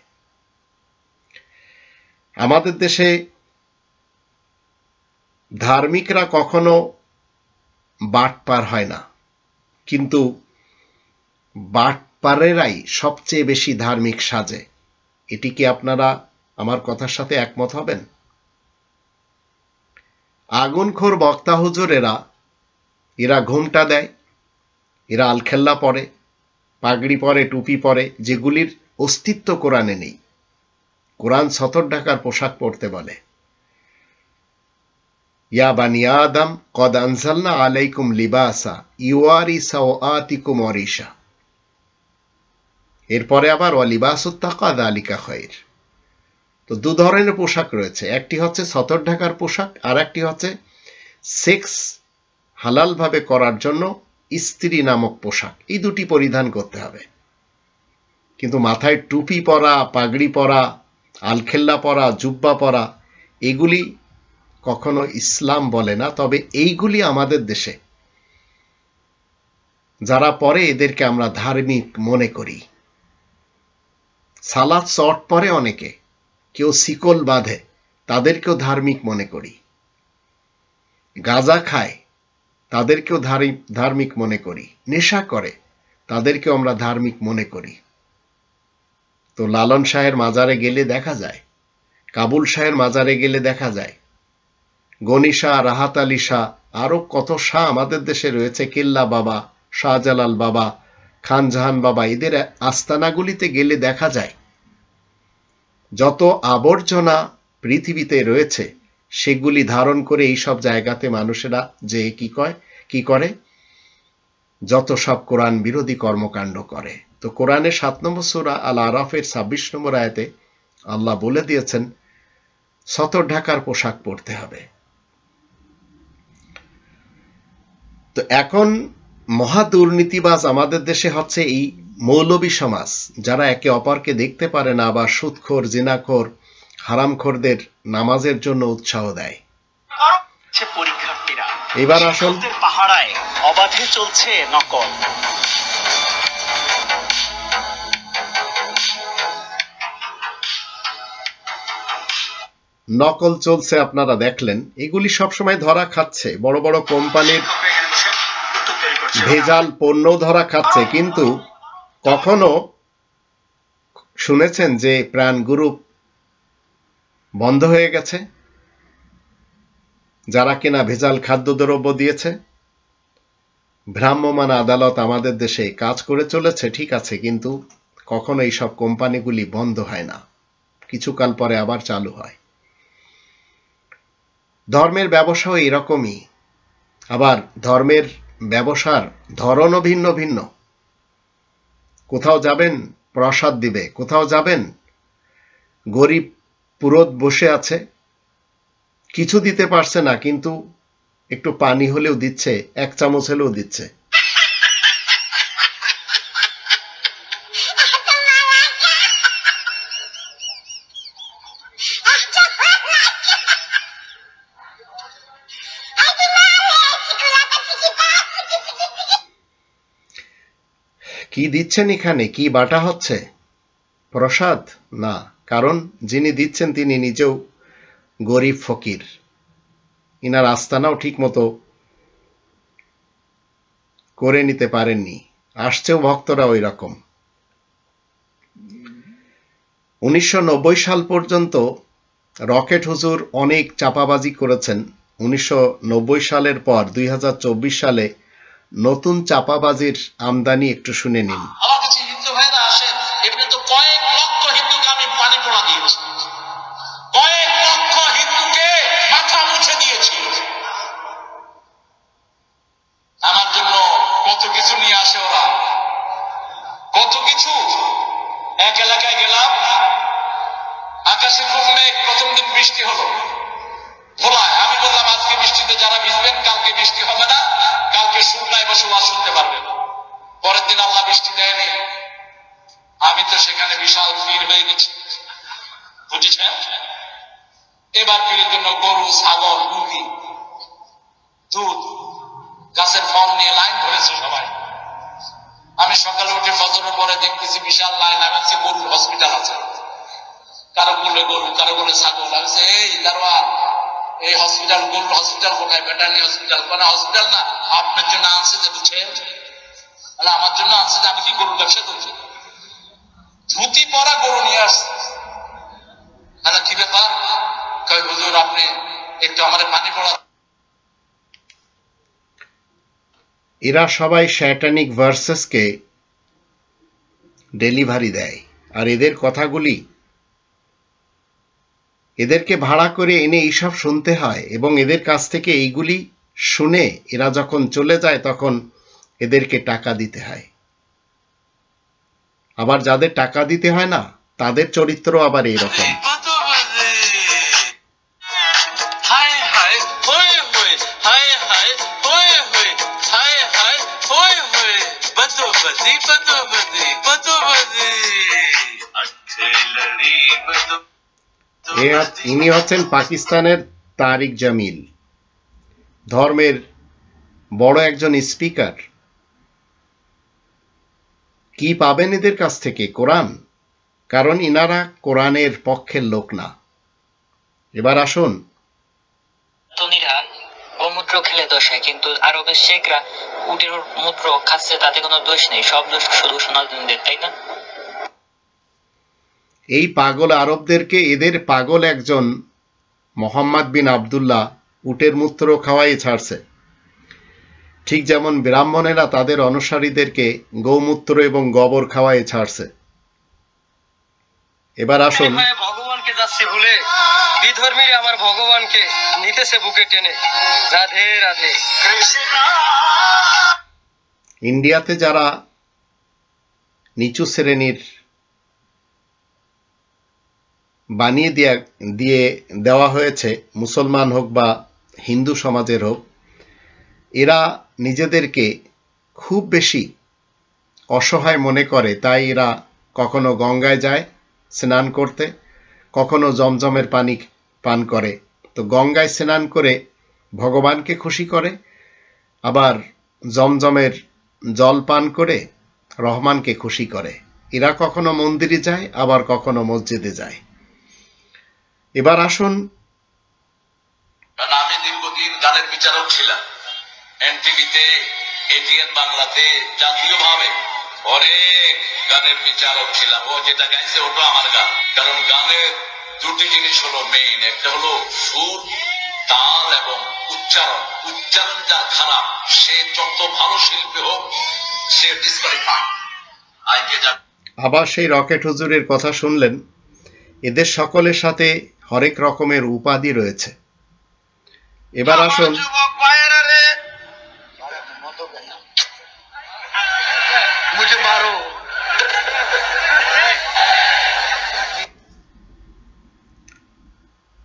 আমাদের দেশে ধার্মিকরা কখনো বাটপার হয় না, কিন্তু বাটপারেরাই সবচেয়ে বেশি ধার্মিক সাজে। এটি কি আপনারা আমার কথার সাথে একমত হবেন? আগুনখোর বক্তা হুজুরেরা, এরা ঘোমটা দেয়, এরা আলখেল্লা পরে, পাগড়ি পরে, টুপি পরে, যেগুলির অস্তিত্ব কোরআনে নেই। কোরআন সতর ঢাকার পোশাক পরতে বলে, ইয়া বানি আদম কদ আনজালনা আলাইকুম লিবাসা ইউয়ারি সাওআতিকুম ওয়ারিশা। এরপরে আবার ওয়া লিবাসুত তাকওয়া যালিকা খায়র। তো দু ধরনের পোশাক রয়েছে, একটি হচ্ছে সতর ঢাকার পোশাক, আর একটি হচ্ছে সেক্স হালালভাবে করার জন্য স্ত্রী নামক পোশাক। এই দুটি পরিধান করতে হবে, কিন্তু মাথায় টুপি পরা, পাগড়ি পরা, আলখেল্লা পরা, জুব্বা পরা, এগুলি কখনো ইসলাম বলে না, তবে এইগুলি আমাদের দেশে যারা পরে এদেরকে আমরা ধার্মিক মনে করি। সালাত শর্ট পরে অনেকে, কেউ শিকল বাঁধে, তাদেরকেও ধার্মিক মনে করি। গাঁজা খায়, তাদেরকেও ধার্মিক মনে করি। নেশা করে, তাদেরকেও আমরা ধার্মিক মনে করি। তো লালন শাহের মাজারে গেলে দেখা যায়, কাবুল শাহের মাজারে গেলে দেখা যায়, গনি শাহ, রাহাত আলী শাহ, আরো কত শাহ আমাদের দেশে রয়েছে, কেল্লা বাবা, শাহজালাল বাবা, খানজাহান বাবা, এদের আস্তানাগুলিতে গেলে দেখা যায় যত আবর্জনা পৃথিবীতে রয়েছে সেগুলি ধারণ করে এই সব জায়গাতে মানুষেরা যে কি করে, যত সব কোরআন বিরোধী কর্মকাণ্ড করে। তো কোরআনের 7 নম্বর সূরা আল আরাফের 26 নম্বর আয়াতে আল্লাহ বলে দিয়েছেন সতর ঢাকার পোশাক পরতে হবে। তো এখন মহা দুর্নীতিবাজ আমাদের দেশে হচ্ছে এই মৌলবী সমাজ, যারা একে অপরকে দেখতে পারে না, আবার সুদখোর, জিনাখোর, হারামখোরদের নামাজের জন্য উৎসাহ দেয়। পরীক্ষার্থীরা এবার আসল পাহাড়ায় অবাধে চলছে নকল। নকল চলছে, আপনারা দেখলেন, এগুলি সবসময় ধরা খাচ্ছে। বড় বড় কোম্পানির ভেজাল পণ্য ধরা খাচ্ছে, কিন্তু কখনো শুনেছেন যে প্রাণ গ্রুপ বন্ধ হয়ে গেছে, যারা কিনা ভেজাল খাদ্যদ্রব্য দিয়েছে? ভ্রাম্যমাণ আদালত আমাদের দেশে কাজ করে চলেছে, ঠিক আছে, কিন্তু কখনো এইসব কোম্পানিগুলি বন্ধ হয় না, কিছুকাল পরে আবার চালু হয়। ধর্মের ব্যবসাও এরকমই। আবার ধর্মের ব্যবসার ধরনও ভিন্ন ভিন্ন। কোথাও যাবেন প্রসাদ দিবে, কোথাও যাবেন গরিব পুরোহিত বসে আছে, কিছু দিতে পারছে না, কিন্তু একটু পানি হলেও দিচ্ছে, 1 চামচ হলেও দিচ্ছে। কি দিচ্ছেন এখানে? কি বাটা হচ্ছে? প্রসাদ না, কারণ যিনি দিচ্ছেন তিনি নিজেও গরিব ফকির, ইনার আস্তানাও ঠিক মতো করে নিতে পারেননি, আসছেও ভক্তরা ওই রকম। 1990 সাল পর্যন্ত রকেট হুজুর অনেক চাপাবাজি করেছেন। 1990 সালের পর 2024 সালে নতুন চাপাবাজির আমদানি একটু শুনে নিন। আমার কাছে হিন্দু ভাইরা আসেন, এখানে তো কয়েক লক্ষ হিন্দুকে আমি পানি পোড়া দিয়েছি, কয়েক লক্ষ হিন্দুকে মাথা মুছে দিয়েছি। আমার জন্য কত কিছু নিয়ে আসে ওরা, কত কিছু। এক এলাকায় গেলাম, আকাশে খুব মেঘ, প্রথম দিন বৃষ্টি হলো ভোলায়। আমি বললাম আজকে বৃষ্টিতে যারা ভিজবেন কালকে বৃষ্টি হবে না, কালকে শুকনায় বসে ওয়াজ শুনতে পারবেন। পরের দিন আল্লাহ বৃষ্টি দেয়নি। আমি তো সেখানে বিশাল ভিড় হয়ে গেছি, বুঝেছেন? এবার ভিড়ের জন্য গরু, ছাগল, মুরগি, দুধ, গাছের ফল নিয়ে লাইন ধরেছে সবাই। আমি সকালে উঠে ফজরের পরে দেখতেছি বিশাল লাইন। আমি হচ্ছে গরুর হসপিটাল আছে, কারো বলে গরু, কারো বলে ছাগল। আমি এই দারোয়ান, এই হসপিটাল, গরুর হসপিটাল কোথায়? ভেটারনারি হসপিটাল। কোন হসপিটাল না, আপনার জন্য আনছে যে, বুঝছেন? আমার জন্য আনছে যে আমি কি গরুর ব্যবসা করছি? ধুতি পরা গরু নিয়ে আসছে। কি ব্যাপার? কয় হুজুর আপনি একটু আমার পানি পড়া। এরা সবাই স্যাটানিক ভার্সেসকে ডেলিভারি দেয়, আর এদের কথাগুলি এদেরকে ভাড়া করে এনে এইসব শুনতে হয়, এবং এদের কাছ থেকে এইগুলি শুনে এরা যখন চলে যায় তখন এদেরকে টাকা দিতে হয়। আবার যাদের টাকা দিতে হয় না তাদের চরিত্র আবার এইরকম। ইনি হচ্ছেন পাকিস্তানের তারিক জামিল, ধর্মের বড় একজন স্পিকার। কি পাবেন এদের কাছ থেকে? কোরআন, কারণ ইনারা কোরআনের পক্ষের লোক না। এবার আসুন, গোমূত্র খেলে দোষ হয়, কিন্তু আরবের শেখরা উটের মূত্র খাচ্ছে, তাতে কোনো দোষ নেই, সব দোষ শুধু সনাতনীদের, তাই না? এই পাগল আরবদেরকে এদের পাগল একজন মোহাম্মদ বিন আবদুল্লাহ উটের মূত্র খাওয়াই ছাড়ছে, ঠিক যেমন ব্রাহ্মণেরা তাদের অনুসারীদেরকে গৌমূত্র এবং গোবর খাওয়াই ছাড়ছে। এবার আসুন, ভগবানকে যাচ্ছে ভুলে বিধর্মীরা আমার ভগবানকে নিতেছে বুকে টেনে। রাধে রাধে কৃষ্ণ। ইন্ডিয়াতে যারা নিচু শ্রেণীর বানিয়ে দিয়ে দেওয়া হয়েছে, মুসলমান হোক বা হিন্দু সমাজের হোক, এরা নিজেদেরকে খুব বেশি অসহায় মনে করে, তাই এরা কখনো গঙ্গায় যায় স্নান করতে, কখনো জমজমের পানি পান করে। তো গঙ্গায় স্নান করে ভগবানকে খুশি করে, আবার জমজমের জল পান করে রহমানকে খুশি করে। এরা কখনো মন্দিরে যায়, আবার কখনো মসজিদে যায়। এবার আসুন, আমি দীর্ঘদিন গানের বিচারক ছিলাম, এনটিভিতে, এটিএন বাংলাতে, জাতীয়ভাবে অনেক গানের বিচারক ছিলাম। ও যেটা গাইছে ওটা আমার গান। কারণ গানের দুটি জিনিস হলো মেইন, একটা হলো সুর, তাল এবং উচ্চারণ। উচ্চারণ যার খারাপ, সে যত ভালো শিল্পী হোক, সে ডিসকোয়ালিফাই। আবার সেই রকেট হুজুরের কথা শুনলেন। এদের সকলের সাথে হরেক রকমের উপাধি রয়েছে। এবার আসুন,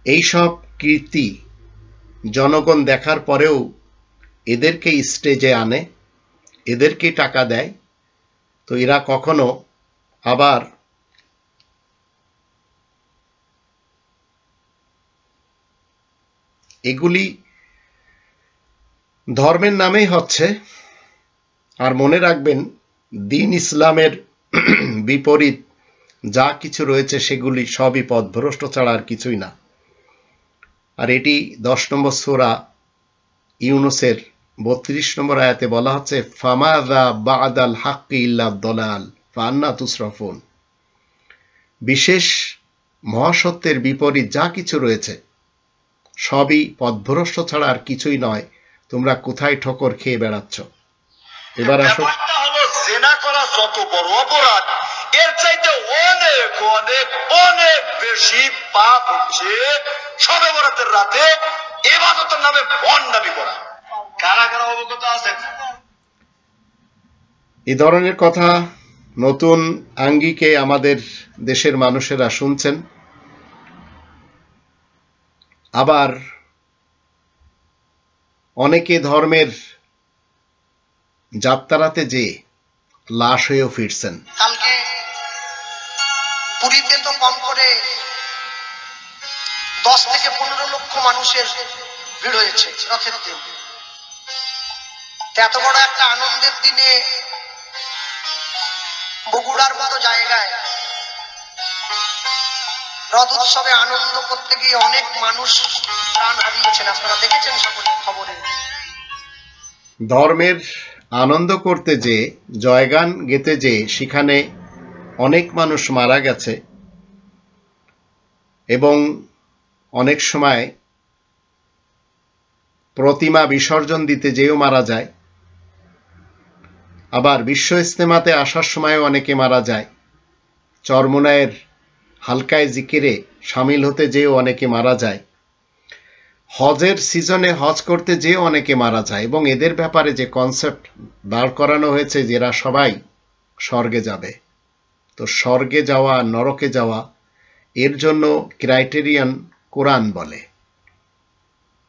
এইসব কীর্তি জনগণ দেখার পরেও এদেরকে স্টেজে আনে, এদেরকে টাকা দেয়। তো এরা কখনো আবার এগুলি ধর্মের নামেই হচ্ছে। আর মনে রাখবেন, দ্বীন ইসলামের বিপরীত যা কিছু রয়েছে সেগুলি সবই পথভ্রষ্ট ছাড়া আর কিছুই না। আর এটি 10 নম্বর সূরা ইউনুসের 32 নম্বর আয়াতে বলা হচ্ছে, ফামাযা বা'দাল হাক্কি ইল্লা দালাল ফাআন্না তুসরাফুন। বিশেষ মহাসত্যের বিপরীত যা কিছু রয়েছে সবই পথভ্রষ্ট ছাড়া আর কিছুই নয়। তোমরা কোথায় ঠোকর খেয়ে বেড়াচ্ছ? এবার আসুন, জেনা করা যত বড় অপরাধ, এর চাইতে অনেক অনেক অনেক বেশি পাপ হচ্ছে শবে বরাতের রাতে ইবাদতের নামে ভণ্ডামি করা। কারা কারা অবগত আছেন? এই ধরনের কথা নতুন আঙ্গিকে আমাদের দেশের মানুষেরা শুনছেন। আবার অনেকে ধর্মের যাত্রাতে যে লাশ হয়েও ফিরছেন। কালকে পুরীতে তো কম করে 10 থেকে 15 লক্ষ মানুষের ভিড় হয়েছে রথের দিন। এত বড় একটা আনন্দের দিনে বগুড়ার মতো জায়গায় রথ উৎসবে আনন্দ করতে গিয়ে অনেক মানুষ প্রাণ হারিয়েছেন, আপনারা দেখেছেন সকলে খবরে। ধর্মের আনন্দ করতে যে, জয়গান গেতে যে সেখানে অনেক মানুষ মারা গেছে, এবং অনেক সময় প্রতিমা বিসর্জন দিতে যেও মারা যায়। আবার বিশ্ব ইজতেমাতে আসার সময়ও অনেকে মারা যায়। চরমোনায়ের হালকায় জিকিরে সামিল হতে যেও অনেকে মারা যায়। হজের সিজনে হজ করতে যেও অনেকে মারা যায়। এবং এদের ব্যাপারে যে কনসেপ্ট দাঁড় করানো হয়েছে যে এরা সবাই স্বর্গে যাবে। তো স্বর্গে যাওয়া, নরকে যাওয়া, এর জন্য ক্রাইটেরিয়ান কোরআন বলে।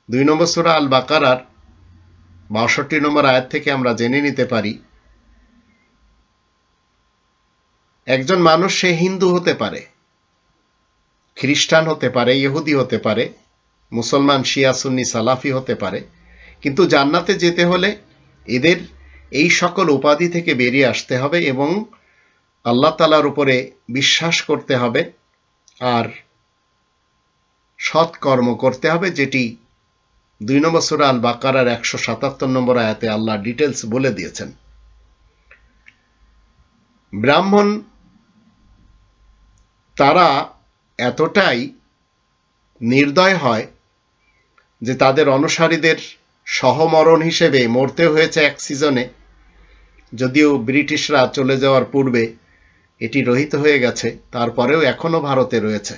2 নম্বর সূরা আল বাকারার 62 নম্বর আয়াত থেকে আমরা জেনে নিতে পারি, একজন মানুষ সে হিন্দু হতে পারে, খ্রিস্টান হতে পারে, ইহুদি হতে পারে, মুসলমান, শিয়া, সুন্নি, সালাফি হতে পারে, কিন্তু জান্নাতে যেতে হলে এদের এই সকল উপাধি থেকে বেরিয়ে আসতে হবে এবং আল্লাহ তাআলার উপরে বিশ্বাস করতে হবে আর সৎ কর্ম করতে হবে, যেটি 2 নম্বর সূরা আল বাকারার 177 নম্বর আয়াতে আল্লাহ ডিটেলস বলে দিয়েছেন। ব্রাহ্মণ তারা এতটাই নির্দয় হয় যে তাদের অনুসারীদের সহমরণ হিসেবে মরতে হয়েছে এক সিজনে, যদিও ব্রিটিশরা চলে যাওয়ার পূর্বে এটি রহিত হয়ে গেছে, তারপরেও এখনো ভারতে রয়েছে।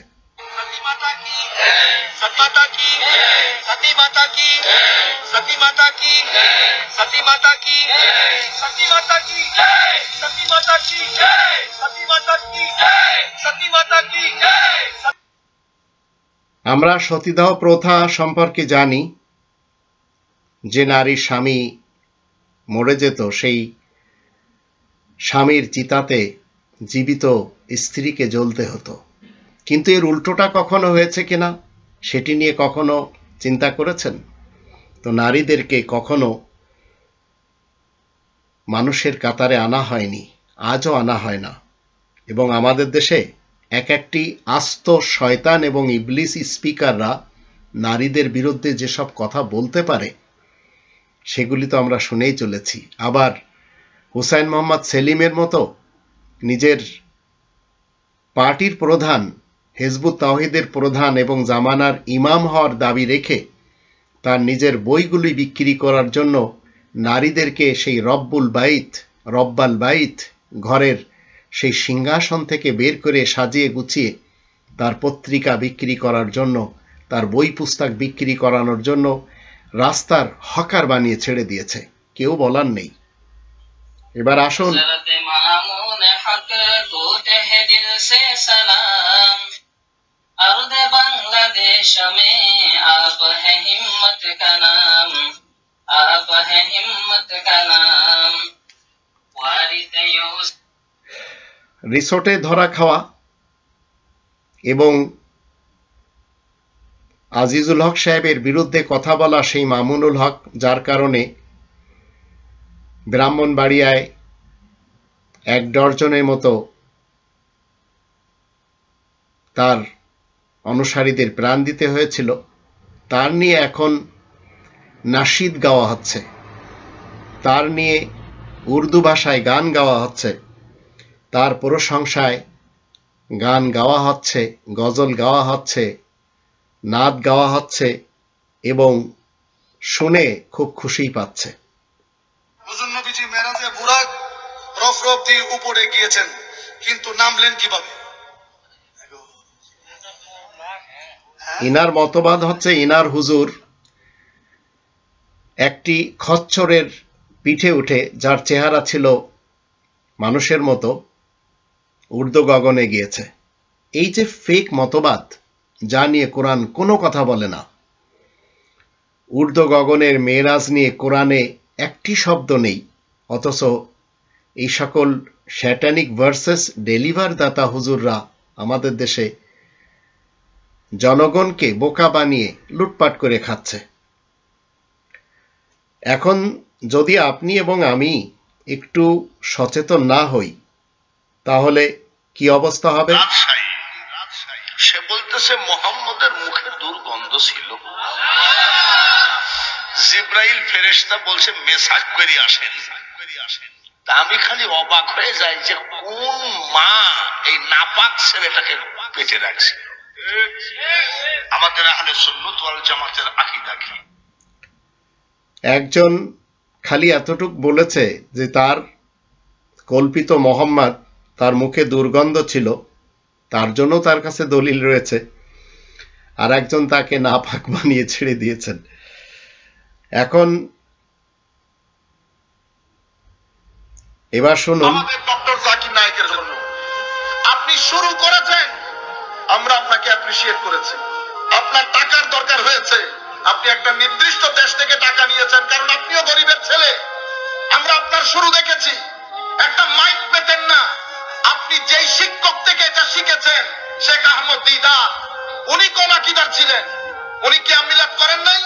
আমরা সতীদাহ প্রথা সম্পর্কে জানি, যে নারীর স্বামী মরে যেত সেই স্বামীর চিতাতে জীবিত স্ত্রীকে জ্বলতে হতো, কিন্তু এর উল্টোটা কখনো হয়েছে কিনা সেটি নিয়ে কখনো চিন্তা করেছেন? তো নারীদেরকে কখনো মানুষের কাতারে আনা হয়নি, আজও আনা হয় না, এবং আমাদের দেশে এক একটি আস্ত শয়তান এবং ইবলিস স্পিকাররা নারীদের বিরুদ্ধে যেসব কথা বলতে পারে সেগুলি তো আমরা শুনেই চলেছি। আবার হুসাইন মোহাম্মদ সেলিমের মতো নিজের পার্টির প্রধান, হিজবুত তাওহীদের প্রধান এবং জামানার ইমাম হওয়ার দাবি রেখে তার নিজের বইগুলি বিক্রি করার জন্য নারীদেরকে সেই রব্বাল বাইত ঘরের সেই সিংহাসন থেকে বের করে সাজিয়ে গুছিয়ে তার পত্রিকা বিক্রি করার জন্য, তার বই পুস্তক বিক্রি করানোর জন্য রাস্তার হকার বানিয়ে ছেড়ে দিয়েছে, কেউ বলার নেই। এবার আসুন बांग्लादेश में आप है हिम्मत का नाम, आप है हिम्मत का नाम। রিসোর্টে ধরা খাওয়া এবং আজিজুল হক সাহেবের বিরুদ্ধে কথা বলা সেই মামুনুল হক, যার কারণে ব্রাহ্মণবাড়িয়ায় 1 ডজনের মতো তার অনুসারীদের প্রাণ দিতে হয়েছিল, তার নিয়ে এখন নাশিদ গাওয়া হচ্ছে, তার নিয়ে উর্দু ভাষায় গান গাওয়া হচ্ছে, তার প্রশংসায় গান গাওয়া হচ্ছে, গজল গাওয়া হচ্ছে, নাদ গাওয়া হচ্ছে এবং শুনে খুব খুশি পাচ্ছে। হুজুর নবীজি মেরাজে বুরাক রফরফ দিয়ে উপরে গিয়েছেন, কিন্তু নামলেন কিভাবে? ইনার মতবাদ হচ্ছে ইনার হুজুর একটি খচ্চরের পিঠে উঠে, যার চেহারা ছিল মানুষের মতো, ঊর্ধ্ব গগনে গিয়েছে। এই যে ফেক মতবাদ, যা নিয়ে কোরআন কোনো কথা বলে না, ঊর্ধ্ব গগনের মেরাজ নিয়ে কোরআনে একটি শব্দ নেই, অথচ এই সকল স্যাটানিক ভার্সেস ডেলিভার দাতা হুজুররা আমাদের দেশে জনগণকে বোকা বানিয়ে লুটপাট করে খাচ্ছে। এখন যদি আপনি এবং আমি একটু সচেতন না হই, তাহলে কি অবস্থা হবে? সে বলতেছে মোহাম্মদের মুখে দুর্গন্ধ ছিল, জিব্রাইল ফেরেশতা বলছে মেসাজ করে আসেন। তা আমি খালি অবাক হয়ে যাই যে কোন মা এই নাপাক ছেলেটাকে পেটে রাখছে। আমাদের আহলে সুন্নাত ওয়াল জামাতের আকীদা কি? একজন খালি এতটুক বলেছে যে তার কল্পিত মোহাম্মদ, তার মুখে দুর্গন্ধ ছিল, তার জন্য তার কাছে দলিল রয়েছে, আর একজন তাকে নাপাক বানিয়ে ছেড়ে দিয়েছেন। এখন এবার শুনুন, আমাদের ডক্টর জাকির নায়েকের জন্য আপনি শুরু করেছেন, আমরা আপনাকে অ্যাপ্রিশিয়েট করেছি। আপনার টাকার দরকার হয়েছে, আপনি একটা নির্দিষ্ট দেশ থেকে টাকা নিয়েছেন, কারণ আপনিও গরিবের ছেলে। আমরা আপনার শুরু দেখেছি, একটা মাইক পেতেন না। আপনি যেই শিক্ষক থেকে এটা শিখেছেন, শেখ আহমদ দিদার, উনি কোন আকীদার ছিলেন? উনি কি মিলাদ করেন নাই?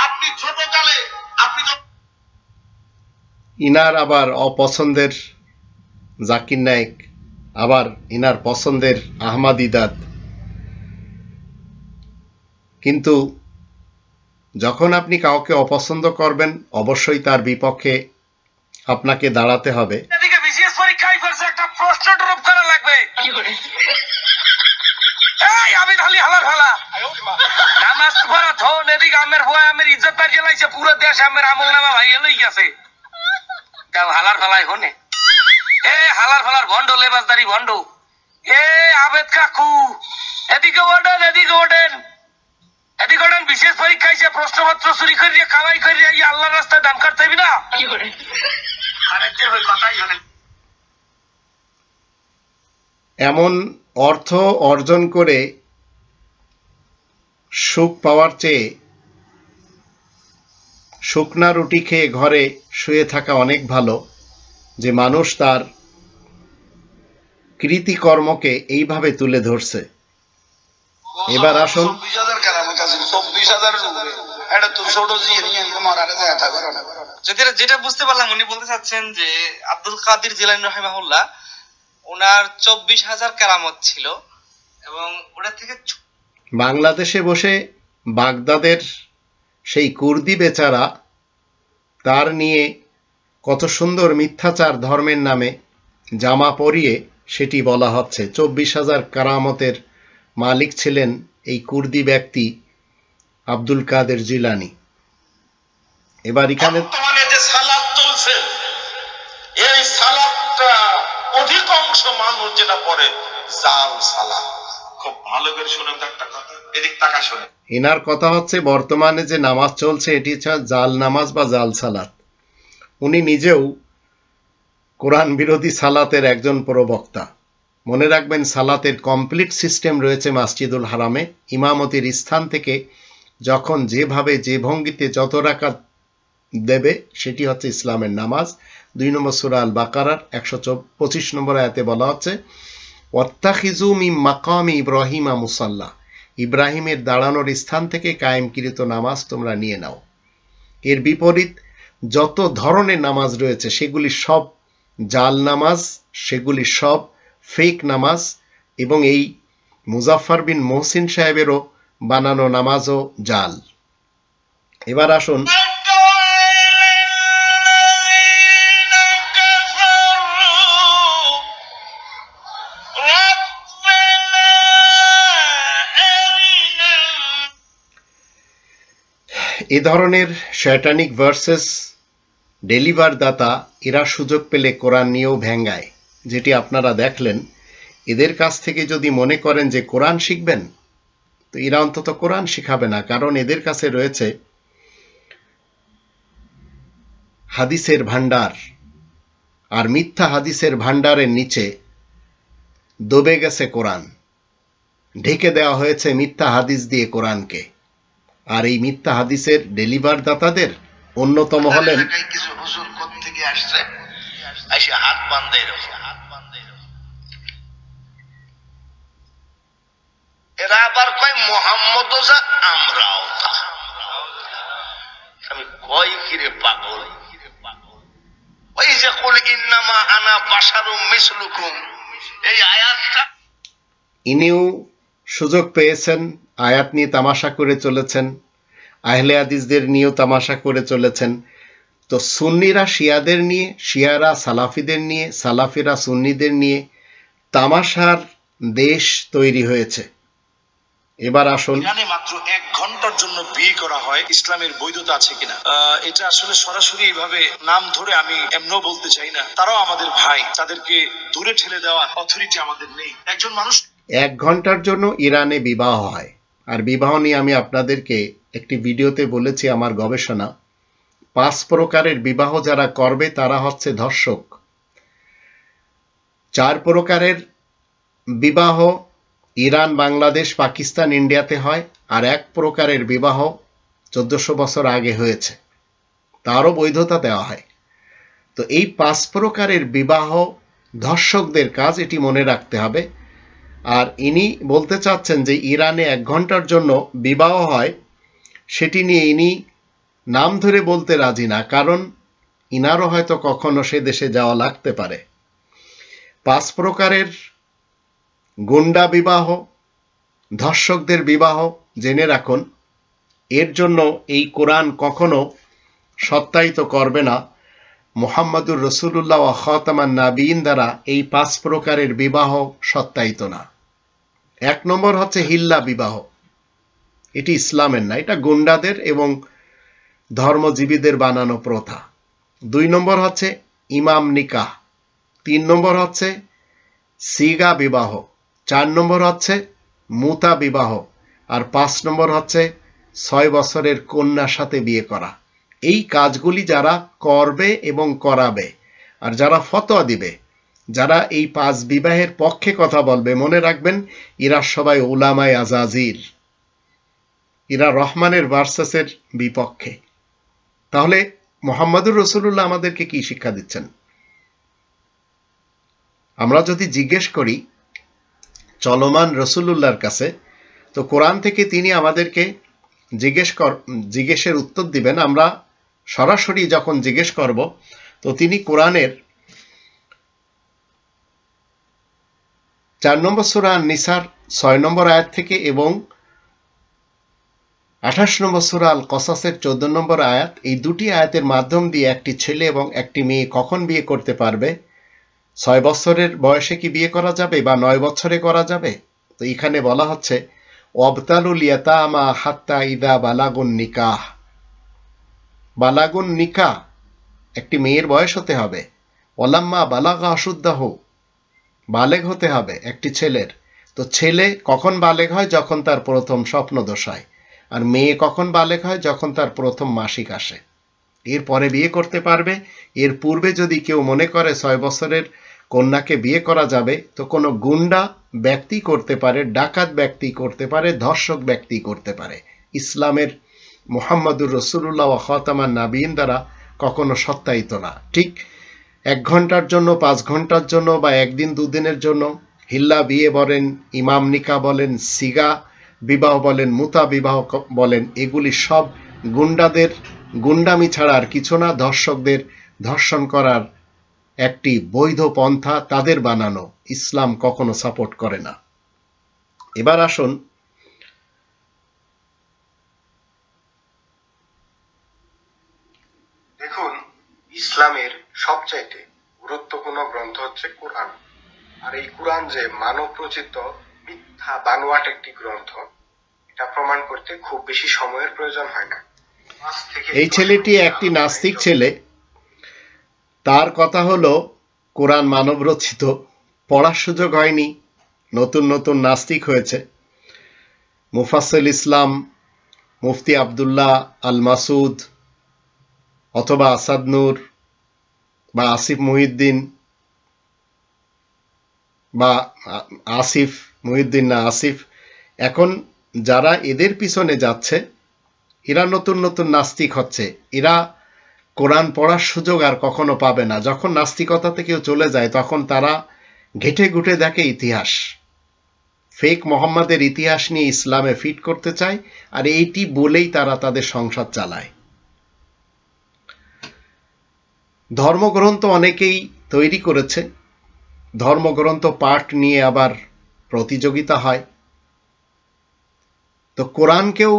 আপনি ছোট কালে আপনি ইনার আবার অপছন্দের জাকির নায়েক, আবার ইনার পছন্দের আহমাদিদাদ। কিন্তু যখন আপনি কাউকে অপছন্দ করবেন অবশ্যই তার বিপক্ষে আপনাকে দাঁড়াতে হবে। এদিকে বিসিএস পরীক্ষায় করছে, একটা প্রশ্ন ড্রপ করা লাগবে। এই আমি খালি হালার ফালা নামাজ পড়া থন, এদিকে আমের ভয় আমের ইজ্জত পার গেলাইছে, পুরো দেশ আমের আমল নামা ভাইয়া লই গেছে। তাও হালার ফালাই হনে এ হালার ফালার ভণ্ড, লেবাসদারি ভণ্ড। এ আবেদ কাকু এদিকে ওঠেন, এদিকে ওঠেন, এদিকে ওঠেন। বিশেষ পরীক্ষায় প্রশ্নপত্র চুরি করিয়ে কামাই করিয়ে এই আল্লাহর রাস্তায় দান করতে হইবি না। এমন অর্থ অর্জন করে সুখ পাওয়ার চেয়ে শুকনা রুটি খেয়ে ঘরে শুয়ে থাকা অনেক ভালো। যে মানুষ তার কৃতিকর্মকে এইভাবে তুলে ধরছে। এবার আসুন, 24,000 কারামত আছে, 24,000 এটা তো ছোট জিয়ে নিয়ে মারারে যায় থাকো না। যেটা বুঝতে পারলাম উনি বলতে চাচ্ছেন যে আব্দুল কাদের জিলানী রাহিমাহুল্লাহ ওনার 24,000 কেরামত ছিল এবং ওটা থেকে বাংলাদেশে বসে বাগদাদের সেই কুর্দি বেচারা তার নিয়ে কত সুন্দর মিথ্যাচার ধর্মের নামে জামা পরিয়ে সেটি বলা হচ্ছে। 24,000 কারামতের মালিক ছিলেন এই কুর্দি ব্যক্তি আব্দুল কাদের জিলানী। এবার এখানে বর্তমানে যে সালাত চলছে, এই সালাতটা অধিকাংশ মানুষ যেটা পড়ে জাল সালাত। খুব ভালো করে শুনেন তো একটা কথা, এদিক তাকা শুনেন। এনার কথা হচ্ছে বর্তমানে যে নামাজ চলছে এটি হচ্ছে জাল নামাজ বা জাল সালাত। উনি নিজেও কোরআন বিরোধী সালাতের একজন প্রবক্তা। মনে রাখবেন, সালাতের কমপ্লিট সিস্টেম রয়েছে মসজিদুল হারামে। ইমামতির স্থান থেকে যখন যেভাবে যে ভঙ্গিতে যত রাকাত দেবে সেটি হচ্ছে ইসলামের নামাজ। 2 নম্বর সূরা আল বাকারার 125 নম্বর আয়াতে বলা হচ্ছে, ওয়াত্তাখিযু মিন মাকামি ইব্রাহিমা মুসাল্লা, ইব্রাহিমের দাঁড়ানোর স্থান থেকে কায়েমকৃত নামাজ তোমরা নিয়ে নাও। এর বিপরীত যত ধরনের নামাজ রয়েছে সেগুলি সব জাল নামাজ, সেগুলি সব ফেক নামাজ, এবং এই মুজাফফর বিন মহসিন সাহেবেরও বানানো নামাজও জাল। এবার আসুন, এ ধরনের শয়তানিক ভার্সেস ডেলিভার দাতা এরা সুযোগ পেলে কোরআন নিয়েও ভেঙ্গায়, যেটি আপনারা দেখলেন। এদের কাছ থেকে যদি মনে করেন যে কোরআন শিখবেন, তো এরা অন্তত কোরআন শিখাবে না, কারণ এদের কাছে রয়েছে হাদিসের ভান্ডার। আর মিথ্যা হাদিসের ভান্ডারের নিচে দবে গেছে কোরআন, ঢেকে দেওয়া হয়েছে মিথ্যা হাদিস দিয়ে কোরআনকে। আর এই মিথ্যা হাদিসের ডেলিভার দাতাদের অন্যতম হলেন কিছু হুজুর কোথা থেকে আসছে, এসে হাত বাঁধে, এরা আবার কয় মোহাম্মদও যা আমরাও তা। আমি কয় কিরে পাগল, ওই যে কুল ইন্নামা আনা বাশারুম মিসলুকুম, এই আয়াতটা ইনিও সুযোগ পেয়েছেন, আয়াত নিয়ে তামাশা করে চলেছেন, আহলে হাদিসদের নিয়েও তামাশা করে চলেছেন। তো সুন্নিরা শিয়াদের নিয়ে, শিয়ারা সালাফিদের নিয়ে, সালাফিরা সুন্নিদের নিয়ে তামাশার দেশ তৈরি হয়েছে। এবার আসুন, ইরানে মাত্র 1 ঘন্টার জন্য বিয়ে করা হয়, ইসলামের বৈধতা আছে কিনা এটা আসলে সরাসরি এইভাবে নাম ধরে আমি এমনও বলতে চাই না। তারাও আমাদের ভাই, তাদেরকে দূরে ঠেলে দেওয়া অথরিটি আমাদের নেই। একজন মানুষ 1 ঘন্টার জন্য ইরানে বিবাহ হয়। আর বিবাহ নিয়ে আমি আপনাদেরকে একটি ভিডিওতে বলেছি আমার গবেষণা, 5 প্রকারের বিবাহ যারা করবে তারা হচ্ছে ধর্ষক। 4 প্রকারের বিবাহ ইরান, বাংলাদেশ, পাকিস্তান, ইন্ডিয়াতে হয়। আর 1 প্রকারের বিবাহ 1400 বছর আগে হয়েছে, তারও বৈধতা দেওয়া হয়। তো এই 5 প্রকারের বিবাহ ধর্ষকদের কাজ, এটি মনে রাখতে হবে। আর ইনি বলতে চাচ্ছেন যে ইরানে 1 ঘন্টার জন্য বিবাহ হয়, সেটি নিয়ে ইনি নাম ধরে বলতে রাজি না, কারণ ইনারও হয়তো কখনো সে দেশে যাওয়া লাগতে পারে। 5 প্রকারের গুন্ডা বিবাহ, ধর্ষকদের বিবাহ জেনে রাখুন। এর জন্য এই কোরআন কখনো সত্যায়িত করবে না মুহাম্মদুর রাসূলুল্লাহ ওয়া খাতামান নাবিয়িন দ্বারা এই 5 প্রকারের বিবাহ সত্যায়িত না। 1 নম্বর হচ্ছে হিল্লা বিবাহ। এটি ইসলামের না, এটা গুন্ডাদের এবং ধর্মজীবীদের বানানো প্রথা। 2 নম্বর হচ্ছে ইমাম নিকাহ। 3 নম্বর হচ্ছে সিগা বিবাহ। 4 নম্বর হচ্ছে মুতা বিবাহ। আর 5 নম্বর হচ্ছে 6 বছরের কন্যার সাথে বিয়ে করা। এই কাজগুলি যারা করবে এবং করাবে, আর যারা ফতোয়া দিবে, যারা এই 5 বিবাহের পক্ষে কথা বলবে, মনে রাখবেন এরা সবাই উলামায়ে আজাজির, এরা রহমানের ভার্সাসের বিপক্ষে। তাহলে মুহাম্মদুর রাসূলুল্লাহ আমাদেরকে কি শিক্ষা দিচ্ছেন? আমরা যদি জিজ্ঞেস করি চলমান রাসূলুল্লাহর কাছে, তো কোরআন থেকে তিনি আমাদেরকে জিজ্ঞেসের উত্তর দিবেন। আমরা সরাসরি যখন জিজ্ঞেস করব, তো তিনি কোরআনের 4 নম্বর সূরা আন-নিসার 6 নম্বর আয়াত থেকে এবং 28 নম্বর সূরা আল কসাসের 14 নম্বর আয়াত, এই দুটি আয়াতের মাধ্যম দিয়ে একটি ছেলে এবং একটি মেয়ে কখন বিয়ে করতে পারবে, 6 বছরের বয়সে কি বিয়ে করা যাবে বা 9 বছরে করা যাবে, তো এখানে বলা হচ্ছে ওয়াবতালুল ইয়াতামা হাত্তা ইদা বালাগুন নিকাহ। বালাগুন নিকাহ, একটি মেয়ের বয়স হতে হবে। ওয়ালাম্মা বালাগা আশুদ্দাহু, বালেগ হতে হবে একটি ছেলের। তো ছেলে কখন বালেগ হয়? যখন তার প্রথম স্বপ্নদোষ হয়। আর মেয়ে কখন বালেগ হয়? যখন তার প্রথম মাসিক আসে। এরপরে বিয়ে করতে পারবে। এর পূর্বে যদি কেউ মনে করে 6 বছরের কন্যাকে বিয়ে করা যাবে, তো কোনো গুন্ডা ব্যক্তি করতে পারে, ডাকাত ব্যক্তি করতে পারে, ধর্ষক ব্যক্তি করতে পারে। ইসলামের মুহাম্মদুর রাসূলুল্লাহ ওয়া খাতামান নাবিয়িন দ্বারা কখনো সত্যায়িত না। ঠিক 1 ঘন্টার জন্য, 5 ঘন্টার জন্য বা 1 দিন 2 দিনের জন্য হিল্লা বিয়ে বলেন, ইমাম নিকাহ বলেন, সিগা বিবাহ বলেন, মুতা বিবাহ বলেন, এগুলি সব গুন্ডাদের গুন্ডামি ছাড়া আর কিছু না। ধর্ষকদের ধর্ষণ করার একটি বৈধ পন্থা, তাদের বানানো। ইসলাম কখনো সাপোর্ট করে না। এবার আসুন দেখুন, ইসলামের সবচাইতে গুরুত্বপূর্ণ গ্রন্থ হচ্ছে কোরআন। আর এই কোরআন যে মানব রচিত মিথ্যা বানোয়াট একটি গ্রন্থ, এটা প্রমাণ করতে খুব বেশি সময়ের প্রয়োজন হয় না। এই ছেলেটি একটি নাস্তিক ছেলে। তার কথা হলো কোরআন মানব রচিত, পড়ার সুযোগ হয়নি, নতুন নতুন নাস্তিক হয়েছে। মুফাসসিল ইসলাম, মুফতি আব্দুল্লাহ আল মাসুদ অথবা আসাদ নূর বা আসিফ মুহিউদ্দিন বা আসিফ মুহিউদ্দিন না আসিফ, এখন যারা এদের পিছনে যাচ্ছে, এরা নতুন নতুন নাস্তিক হচ্ছে। এরা কোরআন পড়ার সুযোগ আর কখনো পাবে না। যখন নাস্তিকতা থেকেও চলে যায়, তখন তারা ঘেটে ঘুটে দেখে ইতিহাস, ফেক মোহাম্মদের ইতিহাস নিয়ে ইসলামে ফিট করতে চায়, আর এইটি বলেই তারা তাদের সংসার চালায়। ধর্মগ্রন্থ অনেকেই তৈরি করেছে, ধর্মগ্রন্থ পাঠ নিয়ে আবার প্রতিযোগিতা হয়। তো কোরআনকেও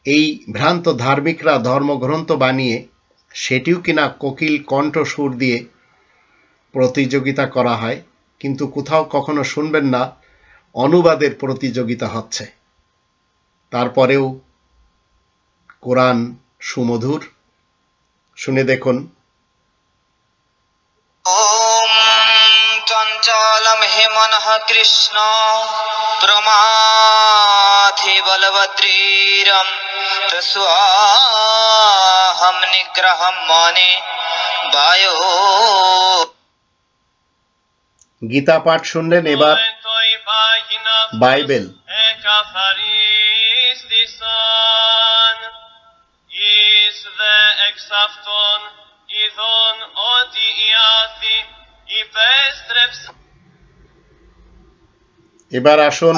এই ভ্রান্ত ধার্মিকরা ধর্মগ্রন্থ বানিয়ে সেটিও কিনা কোকিল কণ্ঠ সুর দিয়ে প্রতিযোগিতা করা হয়, কিন্তু কোথাও কখনো শুনবেন না অনুবাদের প্রতিযোগিতা হচ্ছে। তারপরেও কোরআন সুমধুর, শুনে দেখুন। ওম চঞ্চলম হে মনঃ কৃষ্ণ প্রমাথি বলবদ্রীরম তস্বাহম নিগ্রহম মনে বায়ো। গীতা পাঠ শুনলেন, এবার বাইবেল। এবার আসুন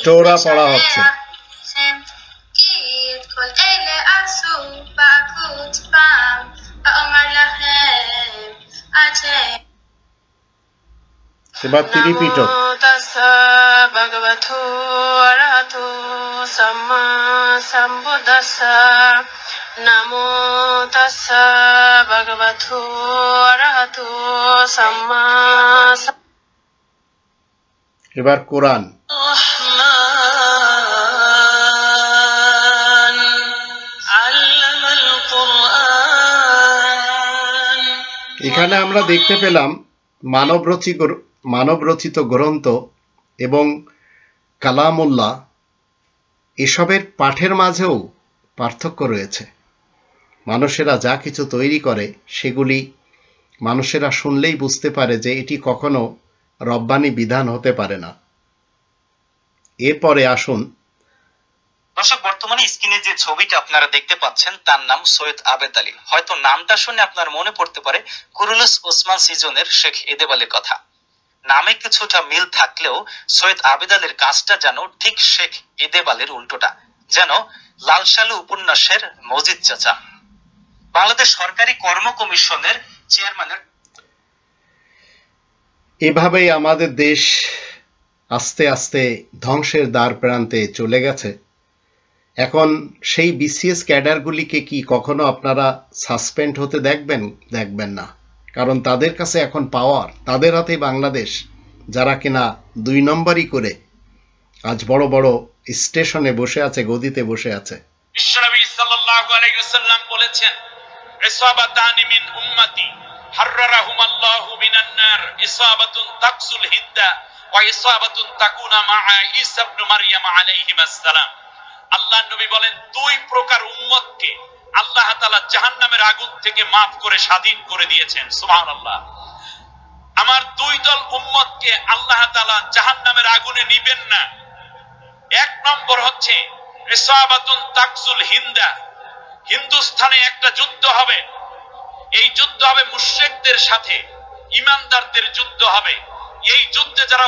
চোরা পড়া হচ্ছে। এবার রিপিট হোক। ভগবতো অরহতো সাম্মা সম্বুদ্ধাস্সা নমো তাস্সা ভগবতো অরহতো সাম্মা। এবার কোরআন। এখানে আমরা দেখতে পেলাম মানবরচিত গ্রন্থ এবং কালামুল্লাহ এসবের পাঠের মাঝেও পার্থক্য রয়েছে। মানুষেরা যা কিছু তৈরি করে সেগুলি মানুষেরা শুনলেই বুঝতে পারে যে এটি কখনো রব্বানি বিধান হতে পারে না। এরপরে আসুন, দর্শক, বর্তমানে স্ক্রিনে যে ছবিটা আপনারা দেখতে পাচ্ছেন তার নাম সৈয়দ আবেদ আলী। হয়তো নামটা শুনে আপনার মনে পড়তে পারে কুরুলুস ওসমান সিজনের শেখ এদেব আলীর কথা। নামে কিছুটা মিল থাকলেও সৈয়দ আবেদ আলীর কাজটা যেন ঠিক শেখ এদেব আলীর উল্টোটা, যেন লালসালু উপন্যাসের মজিদ চাচা। বাংলাদেশ সরকারি কর্ম কমিশনের চেয়ারম্যানের। এভাবেই আমাদের দেশ আস্তে আস্তে ধ্বংসের দ্বার প্রান্তে চলে গেছে। এখন সেই বিসিএস ক্যাডারগুলিকে কি কখনো আপনারা সাসপেন্ড হতে দেখবেন না, কারণ তাদের কাছে এখন পাওয়ার, তাদের হাতে বাংলাদেশ, যারা কিনা 2 নম্বরই করে আজ বড় বড় স্টেশনে বসে আছে, গদিতে বসে আছে। বিশ্বনবী সাল্লাল্লাহু আলাইহি ওয়াসাল্লাম বলেছেন, ইসাবাতানি মিন উম্মতি হাররাহুমাল্লাহু মিনান নার, ইসাবাতুন তাকসুল হিন্দা ওয়া ইসাবাতুন তাকুনা মা'a ঈসা ইবনে মারইয়াম আলাইহিস সালাম। আল্লাহর নবী বলেন, 2 প্রকার উম্মতকে আল্লাহ তাআলা জাহান্নামের আগুন থেকে মাফ করে স্বাধীন করে দিয়েছেন। সুবহানাল্লাহ। আমার 2 দল উম্মতকে আল্লাহ তাআলা জাহান্নামের আগুনে নিবেন না। 1 নম্বর হচ্ছে ইসাবাতুন তাকসুল হিন্দা, হিন্দুস্তানে একটা যুদ্ধ হবে। এই যুদ্ধ হবে মুশরিকদের সাথে, ঈমানদারদের যুদ্ধ হবে। এই যুদ্ধে যারা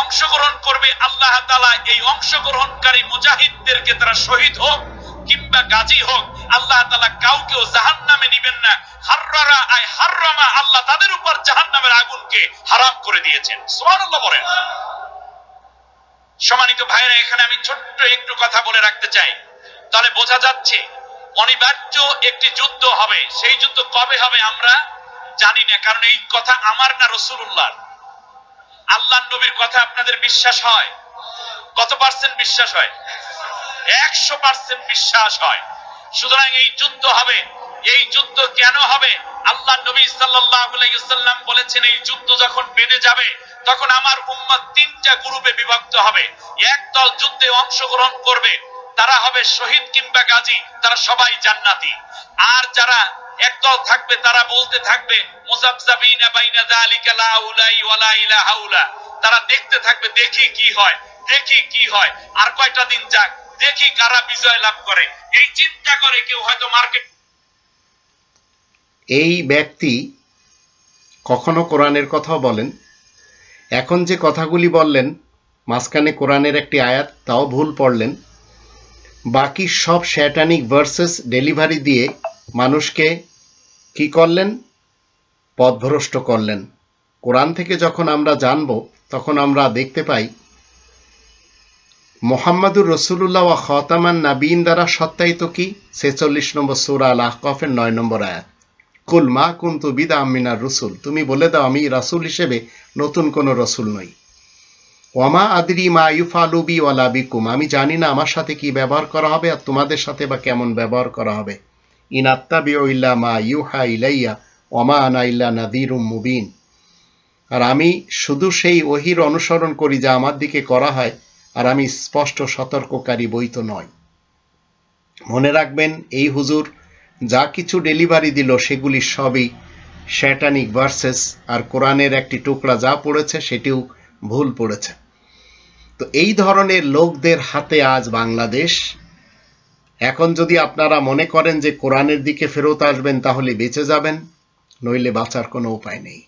অংশগ্রহণ করবে আল্লাহ তাআলা এই অংশগ্রহণকারী মুজাহিদদেরকে, তারা শহীদ হোক কিংবা গাজী হোক, আল্লাহ তাআলা কাউকেও জাহান্নামে নিবেন না। হাররারা আই হাররামা, আল্লাহ তাদের উপর জাহান্নামের আগুনকে হারাম করে দিয়েছেন। সুবহানাল্লাহ বলেন। সম্মানিত ভাইরা, এখানে আমি ছোট্ট একটু কথা বলে রাখতে চাই। তাহলে বোঝা যাচ্ছে অনিবার্য একটি যুদ্ধ হবে। সেই যুদ্ধ কবে হবে আমরা জানি না, কারণ এই কথা আমার না, রাসূলুল্লাহর। আল্লাহর নবীর কথা আপনাদের বিশ্বাস হয়? কত পার্সেন্ট বিশ্বাস হয়? 100% বিশ্বাস হয়। সুতরাং এই যুদ্ধ হবে। এই যুদ্ধ কেন হবে? আল্লাহর নবী সাল্লাল্লাহু আলাইহি ওয়াসাল্লাম বলেছেন, এই যুদ্ধ যখন বেঁধে যাবে তখন আমার উম্মত 3টা গ্রুপে বিভক্ত হবে। এক দল যুদ্ধে অংশগ্রহণ করবে, তারা হবে শহীদ কিংবা গাজী, তারা সবাই জান্নাতি। আর যারা একদল থাকবে তারা বলতে থাকবে মুযাবযাবিনা বাইনা যালিকা লা উলাই ওয়ালা ইলাহা উলা, তারা দেখতে থাকবে, দেখি কি হয়, দেখি কি হয়, আর কয়টা দিন যাক, দেখি কারা বিজয় লাভ করে। এই চিন্তা করে কেউ হয়তো মার্কেট। এই ব্যক্তি কখনো কোরআনের কথাও বলেন। এখন যে কথাগুলি বললেন, মাঝখানে কোরআনের একটি আয়াত তাও ভুল পড়লেন। বাকি সব শয়তানিক ভার্সেস ডেলিভারি দিয়ে মানুষকে কি করলেন? পথভ্রষ্ট করলেন। কোরআন থেকে যখন আমরা জানব তখন আমরা দেখতে পাই মুহাম্মাদুর রাসূলুল্লাহ ওয়া খাতামান নাবিয়িন দ্বারা সত্যায়িত কি? 46 নম্বর সূরা আল আহকাফের 9 নম্বর আয়াত, কুল মা কুনতু বিদআম মিনার রাসূল, তুমি বলে দাও আমি রাসূল হিসেবে নতুন কোনো রাসূল নই। ওয়ামা আদরি মা ইউফালু বি ওয়ালা বিকুম, আমি জানি না আমার সাথে কি ব্যবহার করা হবে আর তোমাদের সাথে বা কেমন ব্যবহার করা হবে। ইন আত্তাবিউ ইল্লা মা ইউহা ইলাইয়া ওয়ামা আনা ইল্লা নাযীরুম মুবিন, আর আমি শুধু সেই ওহীর অনুসরণ করি যা আমার দিকে করা হয়, আর আমি স্পষ্ট সতর্ককারী বই তো নয়। মনে রাখবেন, এই হুজুর যা কিছু ডেলিভারি দিল সেগুলি সবই শয়তানিক ভার্সেস, আর কোরআনের একটি টুকরা যা পড়েছে সেটিও ভুল পড়েছে। তো এই ধরনের লোকদের হাতে আজ বাংলাদেশ। এখন যদি আপনারা মনে করেন যে কোরআনের দিকে ফেরত আসবেন তাহলে বেঁচে যাবেন, নইলে বাঁচার কোনো উপায় নেই।